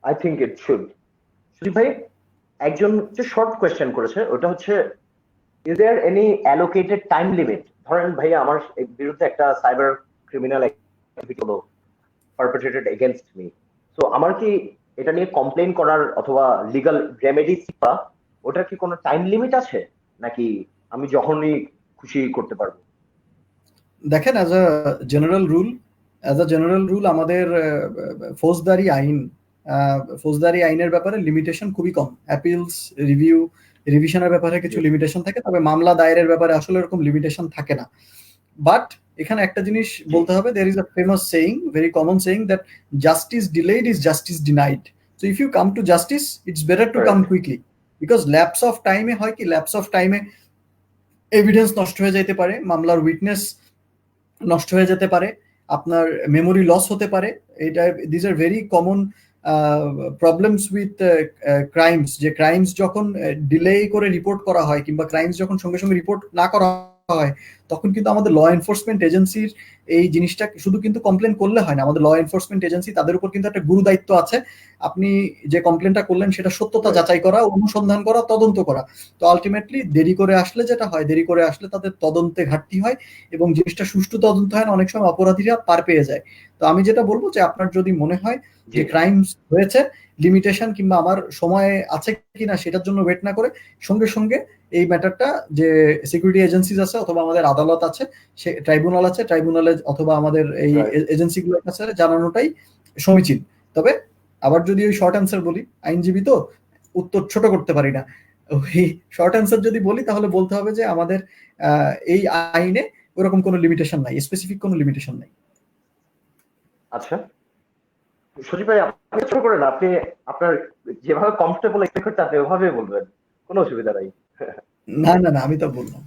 I think it should. Sudip ভাই, একজন যে short question করেছে, ওটা হচ্ছে, is there any allocated time limit? ধরেন ভাইয়া, আমার বিরুদ্ধে একটা সাইবার ক্রিমিনাল অ্যাক্টিভিটি হলো পারপেট্রেটেড এগেইনস্ট মি, তো আমার কি এটা নিয়ে কমপ্লেইন করার অথবা লিগ্যাল রেমেডি শিখা, ওটার কি কোনো টাইম লিমিট আছে, নাকি আমি যখনই খুশি করতে পারবো? দেখেন, অ্যাজ আ জেনারেল রুল আমাদের ফৌজদারি আইনের ব্যাপারে লিমিটেশন খুবই কম। অ্যাপিলস, রিভিশনের ব্যাপারে কিছু লিমিটেশন থাকে, তবে মামলা দায়েরের ব্যাপারে আসলে এরকম লিমিটেশন থাকে না। বাট এখানে একটা জিনিস বলতে হবে, there is a famous saying, very common saying, that justice delayed is justice denied. So if you come to justice, it's better to come Correct. quickly, because lapse of time এ হয় কি, lapse of time A evidence নষ্ট হয়ে যেতে পারে, মামলার witness নষ্ট হয়ে যেতে পারে, আপনার মেমোরি লস হতে পারে। এটা this are very common problems with crimes, যে ক্রাইমস যখন ডিলে করে রিপোর্ট করা হয় কিংবা ক্রাইমস যখন সঙ্গে সঙ্গে রিপোর্ট না করা হয়, তখন কিন্তু আমাদের ল এনফোর্সমেন্ট এজেন্সির এই জিনিসটা শুধু কিন্তু কমপ্লেন করলে হয় না, আমাদের ল এনফোর্সমেন্ট এজেন্সি তাদের উপর কিন্তু একটা গুরু দায়িত্ব আছে। আপনি যে কমপ্লেনটা করলেন সেটা সত্যতা যাচাই করা, অনুসন্ধান করা, তদন্ত করা। তো আলটিমেটলি দেরি করে আসলে যেটা হয়, দেরি করে আসলে তাদের তদন্তে ঘাটতি হয় এবং জিনিসটা সুষ্ঠু তদন্ত হয় না, অনেক সময় অপরাধীরা পার পেয়ে যায়। তো আমি যেটা বলবো যে আপনার যদি মনে হয় যে ক্রাইমস হয়েছে, লিমিটেশন কিংবা আমার সময় আছে কিনা সেটার জন্য ওয়েট না করে সঙ্গে সঙ্গে এই ম্যাটারটা যে সিকিউরিটি এজেন্সিজ আছে অথবা আমাদের আদালত আছে, সে ট্রাইব্যুনাল আছে, ট্রাইব্যুনালে অথবা আমাদের এই এজেন্সিগুলোর কাছে জানানোটাই সমীচীন। তবে আবার যদি ওই শর্ট অ্যান্সার বলি, আইনজীবী তো উত্তর ছোট করতে পারি না, ওই শর্ট অ্যান্সার যদি বলি তাহলে বলতে হবে যে আমাদের এই আইনে ওরকম কোনো লিমিটেশন নাই, স্পেসিফিক কোনো লিমিটেশন নাই। আচ্ছা সজীব ভাই, আপনি ছোট করেন, আপনি আপনার যেভাবে কমফোর্টেবল এক্সপেক্ট করতে আপনি ওভাবে বলবেন, কোনো অসুবিধা নাই। না না না, আমি তো বললাম।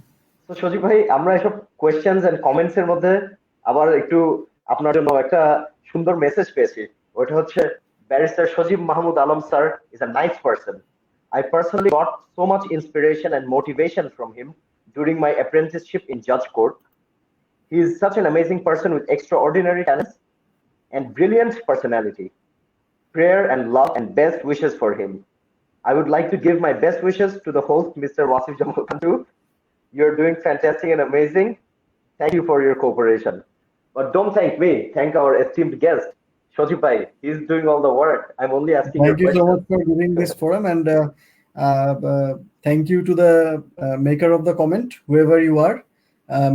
তো সজীব ভাই, আমরা এসব কোয়েশ্চেনস এন্ড কমেন্টস এর মধ্যে আবার একটু আপনার জন্য একটা সুন্দর মেসেজ পেয়েছি। ওটা হচ্ছে, barrister Sajib Mahmud Alam sir is a nice person. I personally got so much inspiration and motivation from him during my apprenticeship in Judge Court. He is such an amazing person with extraordinary talents and brilliant personality. Prayer and love and best wishes for him. I would like to give my best wishes to the host, Mr. Wasif Jamal Khan too. You're doing fantastic and amazing. Thank you for your cooperation. But don't thank me. Thank our esteemed guest, Shojib Bhai. He's doing all the work. I'm only asking Thank you so questions. much for giving this forum, and thank you to the maker of the comment, whoever you are.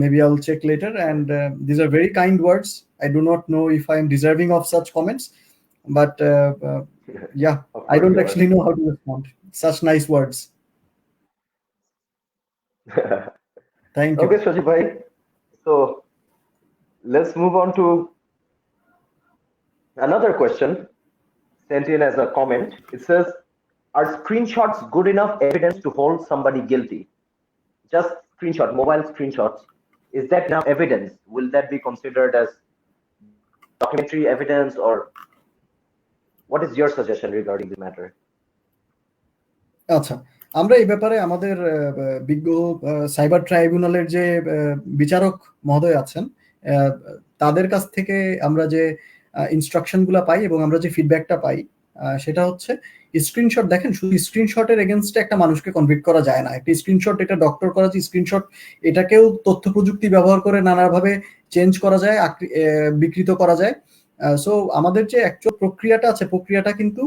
Maybe I'll check later. And these are very kind words. I do not know if I am deserving of such comments, but yeah, I don't actually know how to respond. Such nice words. Thank you. Okay, Shojib Bhai. So let's move on to another question sent in as a comment. It says, are screenshots good enough evidence to hold somebody guilty? Just screenshot, mobile screenshots. Is that now evidence? Will that be considered as documentary evidence, or what is your suggestion regarding the matter? আচ্ছা, আমরা এই ব্যাপারে আমাদের বিজ্ঞ cyber ট্রাইব্যুনালের যে বিচারক মহোদয় আছেন, তাদের কাছ থেকে আমরা যে ইনস্ট্রাকশনগুলো পাই এবং আমরা যে ফিডব্যাকটা পাই, সেটা হচ্ছে স্ক্রিনশট দেখেন, শুধু স্ক্রিনশটের এগেনস্টে একটা মানুষকে কনভিক্ট করা যায় না। একটা স্ক্রিনশট, এটা ডক্টর করা যে স্ক্রিনশট, এটাকেও তথ্য প্রযুক্তি ব্যবহার করে নানাভাবে চেঞ্জ করা যায়, বিকৃত করা যায়। সো আমাদের যে অ্যাকচুয়াল প্রক্রিয়াটা আছে, প্রক্রিয়াটা কিন্তু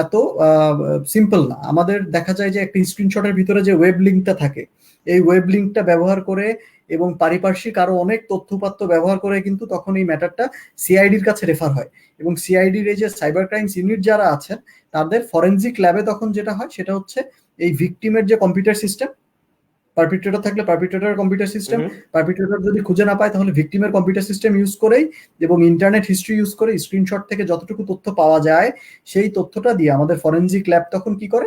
এত সিম্পল না। আমাদের দেখা যায় যে একটা স্ক্রিনশটের ভিতরে যে ওয়েব লিঙ্কটা থাকে, এই ওয়েব লিঙ্কটা ব্যবহার করে এবং পারিপার্শ্বিক আরো অনেক তথ্যপাত্র ব্যবহার করে কিন্তু তখন এই ম্যাটারটা সিআইডির কাছে রেফার হয়, এবং সিআইডির এই যে সাইবার ক্রাইমস ইউনিট যারা আছেন, তাদের ফরেনজিক ল্যাবে তখন যেটা হয় সেটা হচ্ছে এই ভিকটিমের যে কম্পিউটার সিস্টেম, পারপিট্রেটর থাকলে পারপিট্রেটর কম্পিউটার সিস্টেম, পারপিট্রেটর যদি খুঁজে না পায় তাহলে ভিকটিমের কম্পিউটার সিস্টেম ইউজ করেই এবং ইন্টারনেট হিস্ট্রি ইউজ করে স্ক্রিনশট থেকে যতটুকু তথ্য পাওয়া যায় সেই তথ্যটা দিয়ে আমাদের ফরেনজিক ল্যাব তখন কি করে,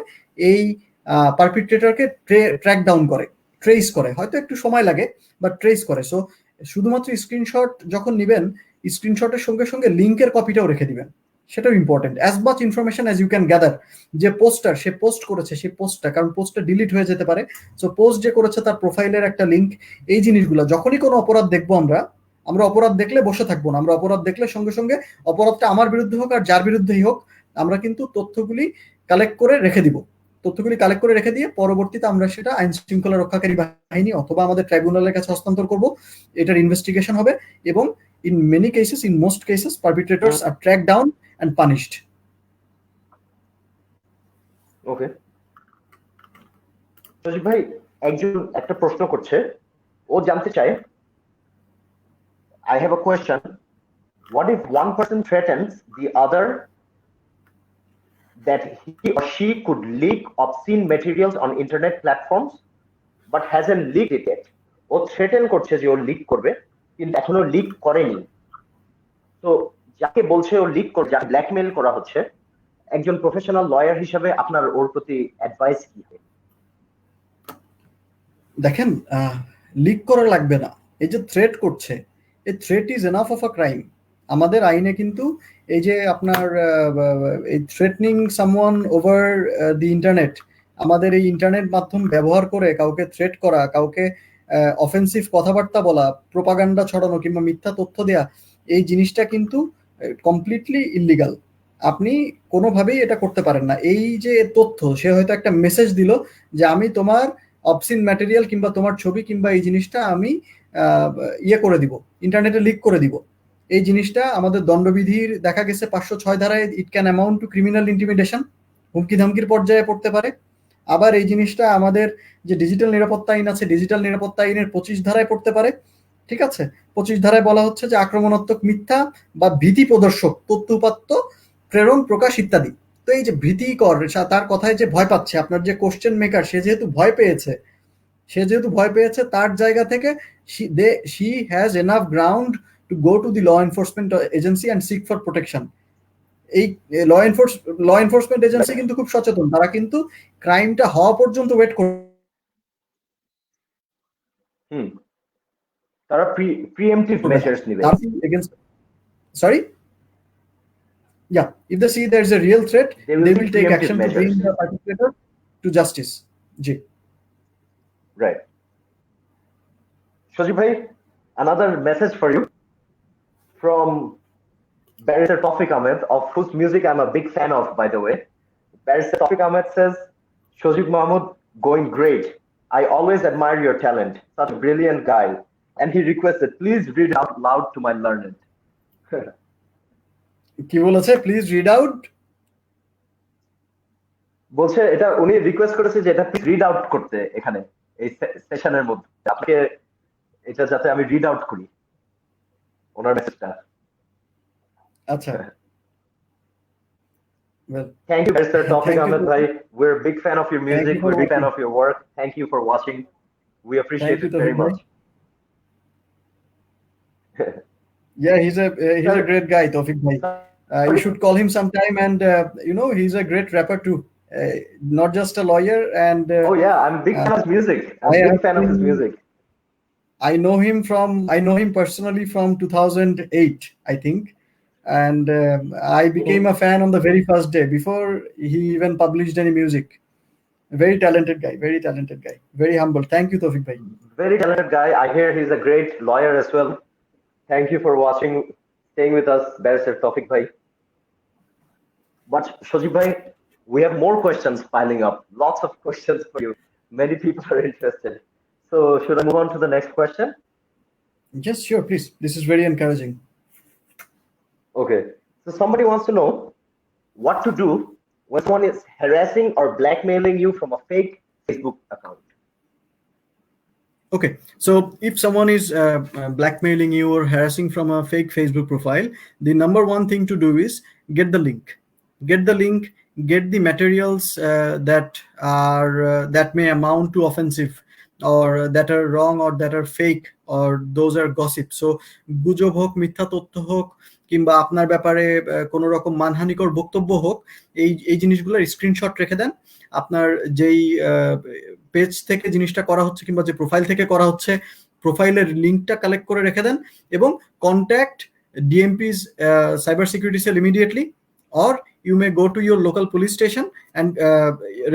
এই পারপিট্রেটরকে ট্র্যাক ডাউন করে, ট্রেস করে। হয়তো একটু সময় লাগে, বাট ট্রেস করে। সো শুধুমাত্র স্ক্রিনশট যখন নেবেন, স্ক্রিনশটের সঙ্গে সঙ্গে লিঙ্কের কপিটাও রেখে দিবেন, সেটাও important. As much information as you can gather. যে পোস্টার, সে পোস্ট করেছে, সেই পোস্টটা, কারণ পোস্টটা ডিলিট হয়ে যেতে পারে, সো পোস্ট যে করেছে তার প্রোফাইলের একটা লিঙ্ক, এই জিনিসগুলো যখনই কোনো অপরাধ দেখবো আমরা অপরাধ দেখলে বসে থাকবো না। আমরা অপরাধ দেখলে সঙ্গে সঙ্গে, অপরাধটা আমার বিরুদ্ধে হোক আর যার বিরুদ্ধেই হোক, আমরা কিন্তু তথ্যগুলি কালেক্ট করে রেখে দিব। তথ্যগুলি কালেক্ট করে রেখে দিয়ে পরবর্তীতে আমরা সেটা আইন শৃঙ্খলা রক্ষাকারী বাহিনী অথবা আমাদের ট্রাইব্যুনালের কাছে হস্তান্তর করব। এটার ইনভেস্টিগেশন হবে এবং in many cases, in most cases, perpetrators are tracked down and punished. Okay. সজীব ভাই, একজন একটা প্রশ্ন করছে, ও জানতে চায়, I have a question. What if one person threatens the other that he or she could leak obscene materials on internet platforms but hasn't leaked it yet? O threaten করছে যে ও leak করবে, কিন্তু এখনো লিক করেনি। তো যাকে বলছে ও leak করে, যাকে ব্ল্যাকমেল করা হচ্ছে, একজন প্রফেশনাল লয়ার হিসেবে আপনার ওর প্রতি অ্যাডভাইস কি? দেখেন, লিক করা লাগবে না। এই যে থ্রেট করছে, এই threat is enough of a crime. আমাদের আইনে কিন্তু এই যে আপনার এই threatening someone over the internet, আমাদের এই ইন্টারনেট মাধ্যম ব্যবহার করে কাউকে থ্রেট করা, কাউকে অফেন্সিভ কথাবার্তা বলা, প্রোপাগান্ডা ছড়ানো কিংবা মিথ্যা তথ্য দেয়া, এই জিনিসটা কিন্তু কমপ্লিটলি ইল্লিগাল। আপনি কোনোভাবেই এটা করতে পারেন না। এই যে তথ্য, সে হয়তো একটা মেসেজ দিল যে আমি তোমার অবসিন ম্যাটেরিয়াল কিংবা তোমার ছবি কিংবা এই জিনিসটা আমি ইয়ে করে দিব, ইন্টারনেটে লিক করে দিব। এই জিনিসটা আমাদের দণ্ডবিধির দেখা গেছে 506 ধারায় it can amount two criminal intimidation, হুমকি ধামকির পর্যায়ে পড়তে পারে। আবার এই জিনিসটা আমাদের যে ডিজিটাল নিরাপত্তা আইন আছে, ডিজিটাল নিরাপত্তা আইনের 25 ধারায় পড়তে পারে। ঠিক আছে, 25 ধারায় বলা হচ্ছে যে আক্রমণাত্মক মিথ্যা বা ভীতি প্রদর্শক তথ্য উপাত্ত প্রেরণ প্রকাশ ইত্যাদি। তো এই যে ভীতিকর, তার কথায় যে ভয় পাচ্ছে, আপনার যে কোশ্চেন মেকার, সে যেহেতু ভয় পেয়েছে, তার জায়গা থেকে she has enough ground to go to the law enforcement agency and seek for protection. এই ল এনফোর্সমেন্ট এজেন্সি কিন্তু খুব সচেতন, তারা কিন্তু ক্রাইমটা হওয়া পর্যন্ত ওয়েট করে। তারা প্রিএমপ্টিভ মেজার্স নেবে। Sorry? Yeah, if they see there is a real threat, they will take action to bring the perpetrator to justice. Ji. Right. Shojib bhai, another message for you from Barrister Tawfiq Ahmed, of whose music I'm a big fan of, by the way. Barrister Tawfiq Ahmed says, Shojib Mahmood, going great. I always admire your talent. Such a brilliant guy. And he requested, please read out loud to my learned. কি বলেছে? Please read out বলছে, এটা উনি request করেছে যে এটা read out করতে এখানে এই সেশনের মধ্যে, আপনাকে এটা যাতে আমি রিড আউট করি ওনার মেসেজটা। আচ্ছা, well, thank you Barrister Tawfiq Ahmed bhai, we're a big fan of your music, we're a big fan of your work. Thank you for watching, we appreciate it very much. Yeah, he's a great guy, Tawfiq bhai. You should call him sometime, and he's a great rapper too, not just a lawyer. And oh yeah, I'm a big fan of his music. I'm a big fan of his music. I know him personally from 2008, I think, and I became a fan on the very first day before he even published any music. Very talented guy, very humble. Thank you, Tawfiq bhai. Very talented guy. I hear he's a great lawyer as well. Thank you for watching, staying with us, Barrister Tawfiq bhai. But Shojib bhai, we have more questions piling up. Lots of questions for you. Many people are interested. So should I move on to the next question? Yes, sure, please. This is very encouraging. Okay. So somebody wants to know what to do when someone is harassing or blackmailing you from a fake Facebook account. Okay, so if someone is blackmailing you or harassing from a fake Facebook profile, the number one thing to do is get the link, get the materials that may amount to offensive, or that are wrong, or that are fake, or those are gossip. So গুজব হোক, মিথ্যা তথ্য হোক, কিংবা আপনার ব্যাপারে কোনো রকম মানহানিকর বক্তব্য হোক, এই জিনিসগুলোর স্ক্রিনশট রেখে দেন। আপনার যেই পেজ থেকে জিনিসটা করা হচ্ছে কিংবা যে প্রোফাইল থেকে করা হচ্ছে, প্রোফাইলের লিঙ্কটা কালেক্ট করে রেখে দেন, এবং contact ডিএমপি's cyber security cell immediately, or you may go to your local police station and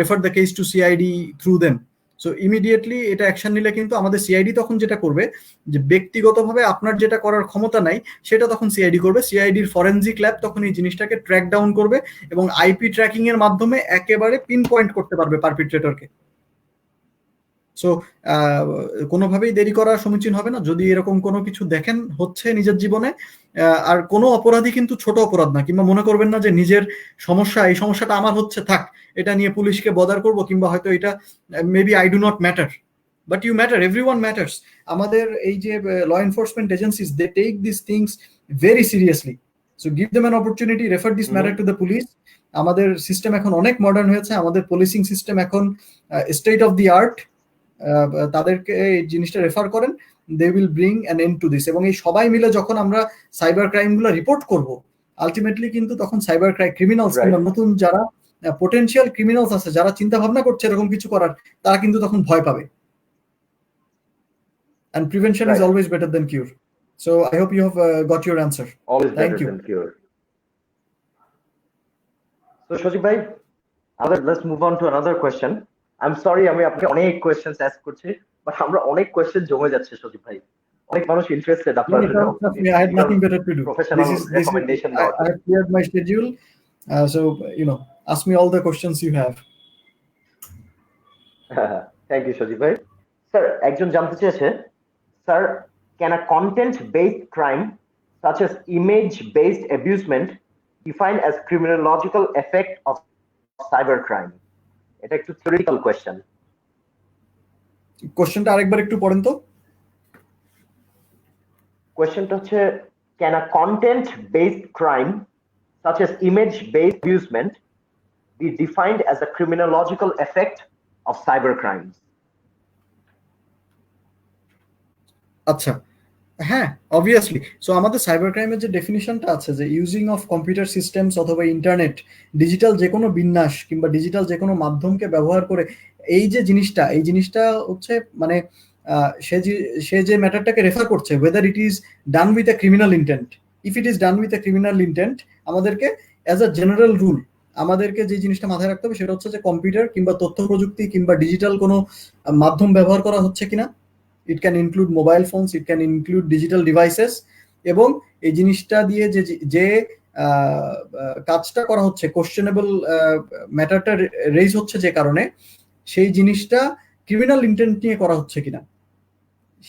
refer the case to CID through them. So immediately এটা অ্যাকশন নিলে কিন্তু আমাদের সিআইডি তখন যেটা করবে, যে ব্যক্তিগতভাবে আপনার যেটা করার ক্ষমতা নাই সেটা তখন সিআইডি করবে। সিআইডির ফরেনজিক ল্যাব তখন এই জিনিসটাকে ট্র্যাক ডাউন করবে এবং আইপি ট্র্যাকিং এর মাধ্যমে একেবারে পিন পয়েন্ট করতে পারবে পারপিট্রেটরকে। সো কোনোভাবেই দেরি করা সমীচীন হবে না। যদি এরকম কোনো কিছু দেখেন হচ্ছে নিজের জীবনে, আর কোনো অপরাধী কিন্তু ছোট অপরাধ না, কিংবা মনে করবেন না যে নিজের সমস্যা, এই সমস্যাটা আমার হচ্ছে, থাক এটা নিয়ে পুলিশকে বদার করব, কিংবা হয়তো এটা maybe I do not matter, but you matter, everyone matters. আমাদের এই যে law enforcement agencies, they take this things very seriously. So give them an opportunity, refer this matter to the police. আমাদের system এখন অনেক modern হয়েছে, আমাদের policing system এখন state of the art. তাদেরকে এই জিনিসটা রেফার করেন, they will bring an end to this. এবং এই সবাই মিলে যখন আমরা সাইবার ক্রাইমগুলো রিপোর্ট করব, আলটিমেটলি কিন্তু তখন সাইবার ক্রিমিনালস Right. কিংবা নতুন যারা পোটেনশিয়াল ক্রিমিনালস আছে, যারা চিন্তা ভাবনা করছে এরকম কিছু করার, তারা কিন্তু তখন ভয় পাবে। And prevention is Right. always better than cure. So I hope you have got your answer. Always Thank better you. than cure. So Shojib bhai, let's move on to another question. I'm sorry আমি আপনাকে অনেক questions ask করছি, but আমরা অনেক question জমে যাচ্ছে সজীব ভাই। অনেক মানুষ ইন্টারেস্টেড No, আপনার trust me, I had nothing better to do. Professional This is recommendation I দেওয়ার জন্য। have cleared my schedule. So ask me all the questions you have. Thank you Sajib ভাই। স্যার, একজন জানতে চেয়েছে, sir, can a content based crime such as image based abusement defined as criminological effect of cybercrime? এটা একটু theoretical question. কোশ্চেনটা আরেকবার একটু পড়েন তো। কোয়েশ্চেনটা হচ্ছে, can a content based crime such as image based abusement be defined as a criminological effect of cybercrimes? আচ্ছা, হ্যাঁ, অবভিয়াসলি। সো আমাদের সাইবার ক্রাইমের যে ডেফিনিশনটা আছে, যে ইউজিং অফ কম্পিউটার সিস্টেমস অথবা ইন্টারনেট, ডিজিটাল যে কোনো বিন্যাস কিংবা ডিজিটাল যে কোনো মাধ্যমকে ব্যবহার করে এই জিনিসটা হচ্ছে মানে সে যে ম্যাটারটাকে রেফার করছে, weather it is done with a criminal intent. If it is done with a criminal intent, আমাদেরকে অ্যাজ আ জেনারেল রুল আমাদেরকে যে জিনিসটা মাথায় রাখতে হবে সেটা হচ্ছে যে কম্পিউটার কিংবা তথ্য প্রযুক্তি কিংবা ডিজিটাল কোনো মাধ্যম ব্যবহার করা হচ্ছে কিনা। It can include mobile phones, it can include digital devices. এবং এই জিনিসটা দিয়ে যে কাজটা করা হচ্ছে, কোশ্চেনেবল ম্যাটারটা রেইজ হচ্ছে যে কারণে, সেই জিনিসটা ক্রিমিনাল ইন্টেন্ট নিয়ে করা হচ্ছে কিনা,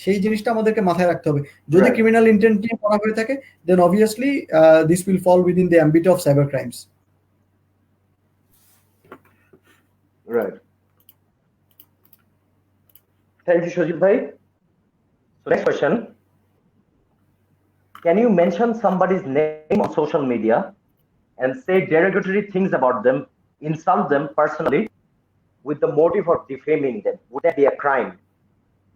সেই জিনিসটা আমাদেরকে মাথায় রাখতে হবে। যদি ক্রিমিনাল ইন্টেন্ট নিয়ে করা হয়ে থাকে, then obviously this will fall within the ambit of cyber crimes. Right. Thank you, Shojib bhai. So next question. Can you mention somebody's name on social media and say derogatory things about them, insult them personally with the motive of defaming them? Would that be a crime?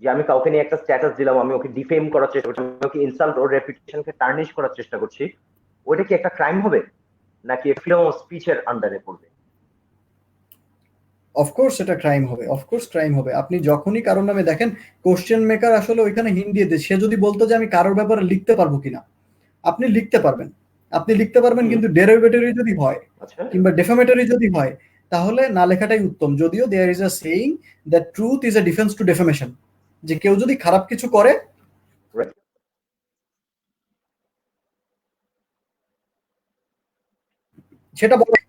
যে আমি কাউকে নিয়ে একটা status দিলাম, আমি ওকে defame করার চেষ্টা করছি, আমি ওকে ইনসাল্ট ওর রেপুটেশনকে টার্নিশ করার চেষ্টা করছি, ওইটা কি একটা ক্রাইম হবে নাকি ফ্রিডম অফ স্পিচের আন্ডারে পড়বে? অফকোর্স এটা ক্রাইম হবে, অফকোর্স ক্রাইম হবে। আপনি যখনই কারোর নামে দেখেন, কোশ্চেন মেকার আসলে ওইখানে হিন্ট দিয়ে দেয়। সে যদি বলতো যে আমি কারোর ব্যাপারে লিখতে পারবো কিনা, আপনি লিখতে পারবেন, কিন্তু ডেরিভেটরি যদি হয় কিংবা ডেফামেটরি যদি হয়, তাহলে না লেখাটাই উত্তম। যদিও there is a saying that truth is a defence to defamation, যে কেউ যদি খারাপ কিছু করে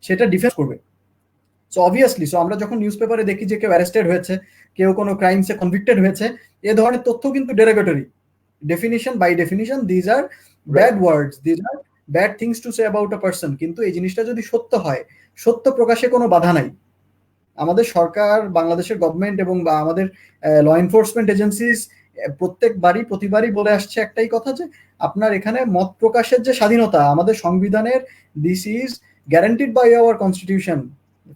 সেটা ডিফেন্স করবে। সো অবভিয়াসলি, আমরা যখন নিউজ পেপারে দেখি যে কেউ অ্যারেস্টেড হয়েছে, কেউ কোনো ক্রাইমসে কনভিক্টেড হয়েছে, এ ধরনের তথ্য কিন্তু derogatory. Definition by definition these are bad words, these are bad things to say about a person. কিন্তু এই জিনিসটা যদি সত্য হয়, সত্য প্রকাশে কোনো বাধা নাই। আমাদের সরকার, বাংলাদেশের গভর্নমেন্ট এবং বা আমাদের ল এনফোর্সমেন্ট এজেন্সিস প্রতিবারই বলে আসছে একটাই কথা, যে আপনার এখানে মত প্রকাশের যে স্বাধীনতা আমাদের সংবিধানের, this is guaranteed by our constitution,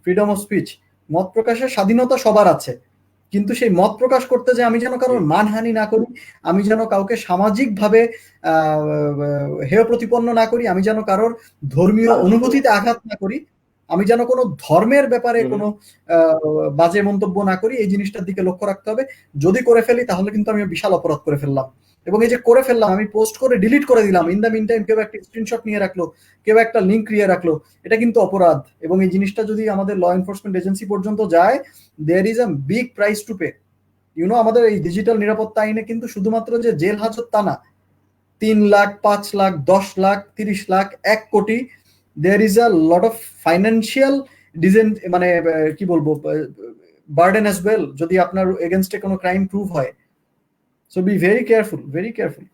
freedom of speech. মত প্রকাশের স্বাধীনতা সবার আছে, কিন্তু সেই মত প্রকাশ করতে যে আমি যেন কারোর মানহানি না করি, আমি যেন কাউকে সামাজিকভাবে হেয় প্রতিপন্ন না করি, আমি যেন কারোর ধর্মীয় অনুভূতিতে আঘাত না করি, আমি যেন কোনো ধর্মের ব্যাপারে কোনো বাজে মন্তব্য না করি, এই জিনিসটার দিকে লক্ষ্য রাখতে হবে। যদি করে ফেলি তাহলে কিন্তু আমি বিশাল অপরাধ করে ফেললাম। এবং এই যে করে ফেললাম, আমি পোস্ট করে ডিলিট করে দিলাম, ইন দ্য মিন টাইম কেউ একটা স্ক্রিনশট নিয়ে রাখলো, কেউ একটা লিঙ্ক নিয়ে রাখলো, এটা কিন্তু অপরাধ। এবং এই জিনিসটা যদি আমাদের ল এনফোর্সমেন্ট এজেন্সি পর্যন্ত যায়, there is a big price to pay. আমাদের এই ডিজিটাল নিরাপত্তা আইনে কিন্তু শুধুমাত্র যে জেল হাজত তা না, 3 লাখ, 5 লাখ, 10 লাখ, 30 লাখ, 1 কোটি, there is a lot of financial মানে কি বলবো burden as well যদি আপনার এগেইনস্টে কোনো ক্রাইম প্রুভ হয়। So be very careful, very careful.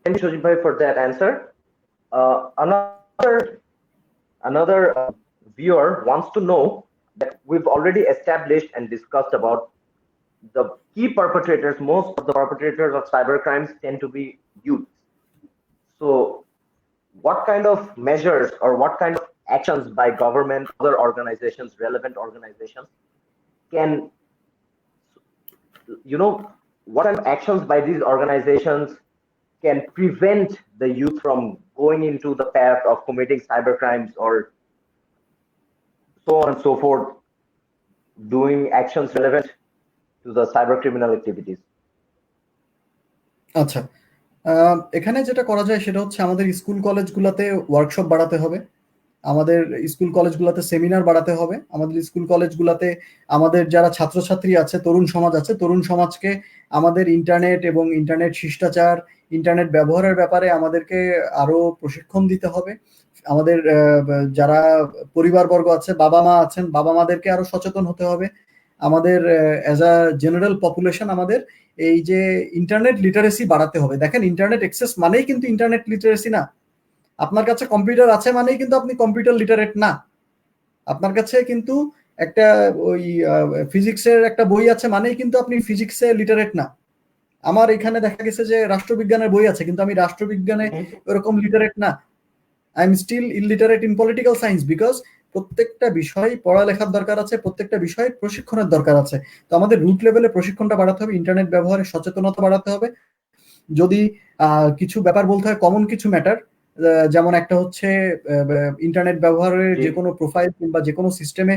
Thank you, Shojib bhai, for that answer. Another viewer wants to know that we've already established and discussed about the key perpetrators. Most of the perpetrators of cyber crimes tend to be youth. So what kind of measures or what kind of actions by government, other organizations, relevant organizations can, what kind of actions by these organizations can prevent the youth from going into the path of committing cybercrimes or so on and so forth, doing actions relevant to the cyber criminal activities? আচ্ছা, এখানে যেটা করা যায় সেটা হচ্ছে আমাদের school কলেজগুলোতে workshop বাড়াতে হবে, আমাদের স্কুল কলেজগুলোতে সেমিনার বাড়াতে হবে, আমাদের স্কুল কলেজগুলোতে আমাদের যারা ছাত্রছাত্রী আছে, তরুণ সমাজ আছে, তরুণ সমাজকে আমাদের ইন্টারনেট এবং ইন্টারনেট শিষ্টাচার, ইন্টারনেট ব্যবহারের ব্যাপারে আমাদেরকে আরো প্রশিক্ষণ দিতে হবে। আমাদের যারা পরিবারবর্গ আছে, বাবা মা আছেন, বাবা মাদেরকে আরো সচেতন হতে হবে। আমাদের অ্যাজ আ জেনারেল পপুলেশন আমাদের এই যে ইন্টারনেট লিটারেসি বাড়াতে হবে। দেখেন, ইন্টারনেট অ্যাক্সেস মানেই কিন্তু ইন্টারনেট লিটারেসি না। আপনার কাছে কম্পিউটার আছে মানেই কিন্তু আপনি কম্পিউটার লিটারেট না। আপনার কাছে কিন্তু একটা ওই ফিজিক্সের একটা বই আছে মানেই কিন্তু আপনি ফিজিক্সে লিটারেট না। আমার এখানে দেখা গেছে যে রাষ্ট্রবিজ্ঞানের বই আছে, কিন্তু আমি রাষ্ট্রবিজ্ঞানে ওরকম লিটারেট না। I am still illiterate in political science, because প্রত্যেকটা বিষয় পড়ালেখার দরকার আছে, প্রত্যেকটা বিষয় প্রশিক্ষণের দরকার আছে। তো আমাদের রুট লেভেলে প্রশিক্ষণটা বাড়াতে হবে, ইন্টারনেট ব্যবহারে সচেতনতা বাড়াতে হবে। যদি কিছু ব্যাপার বলতে হয়, কমন কিছু ম্যাটার, যেমন একটা হচ্ছে ইন্টারনেট ব্যবহারের যে কোনো প্রোফাইল কিংবা যে কোনো সিস্টেমে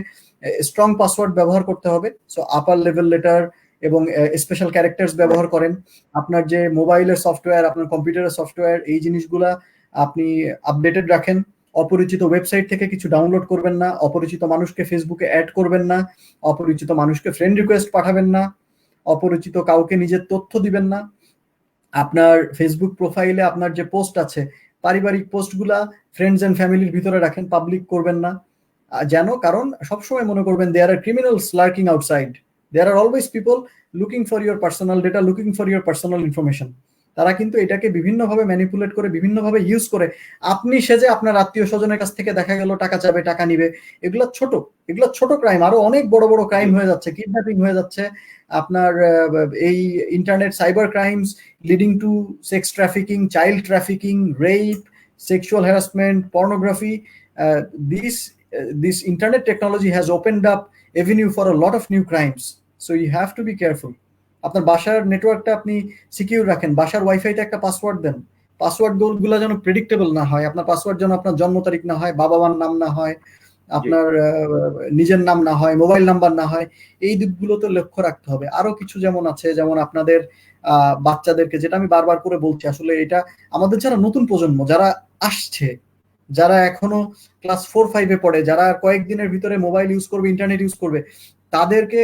স্ট্রং পাসওয়ার্ড ব্যবহার করতে হবে। সো আপার লেভেল লেটার এবং স্পেশাল ক্যারেক্টার্স ব্যবহার করেন। আপনার যে মোবাইলের সফটওয়্যার, আপনার কম্পিউটারের সফটওয়্যার, এই জিনিসগুলা আপনি আপডেটেড রাখেন। অপরিচিত ওয়েবসাইট থেকে কিছু ডাউনলোড করবেন না, অপরিচিত মানুষকে ফেসবুকে অ্যাড করবেন না, অপরিচিত মানুষকে ফ্রেন্ড রিকোয়েস্ট পাঠাবেন না, অপরিচিত কাউকে নিজের তথ্য দিবেন না। আপনার ফেসবুক প্রোফাইলে আপনার যে পোস্ট আছে, পারিবারিক পোস্টগুলা ফ্রেন্ডস এন্ড ফ্যামিলির ভিতরে রাখেন, পাবলিক করবেন না। যেন, কারণ সবসময় মনে করবেন there are criminals lurking outside, there are always people looking for your personal data, looking for your personal information. তারা কিন্তু এটাকে বিভিন্নভাবে ম্যানিপুলেট করে, বিভিন্নভাবে ইউজ করে। আপনি সেজে আপনার আত্মীয় স্বজনের কাছ থেকে দেখা গেল টাকা চাবে, টাকা নিবে। এগুলো ছোট ক্রাইম, আরো অনেক বড় বড় ক্রাইম হয়ে যাচ্ছে, কিডন্যাপিং হয়ে যাচ্ছে। আপনার এই internet cyber crimes leading to sex trafficking, child trafficking, rape, sexual harassment, pornography. This internet technology has opened up avenue for a lot of new crimes. So you have to be careful. আপনার বাসার নেটওয়ার্কটা আপনি secure রাখেন, বাসার ওয়াইফাইতে একটা password দেন। Password গুলো যেন predictable না হয়, আপনার পাসওয়ার্ড যেন আপনার জন্ম তারিখ না হয়, বাবা মার নাম না হয়, আপনার নিজের নাম না হয়, মোবাইল নাম্বার না হয়। এই দিকগুলোতে লক্ষ্য রাখতে হবে। আরো কিছু যেমন আছে, যেমন আপনাদের বাচ্চাদেরকে, যেটা আমি বারবার করে বলছি, আসলে এটা আমাদের যারা নতুন প্রজন্ম, যারা আসছে, যারা এখনো ক্লাস 4-5-এ পড়ে, যারা কয়েকদিনের ভিতরে মোবাইল ইউজ করবে, ইন্টারনেট ইউজ করবে, তাদেরকে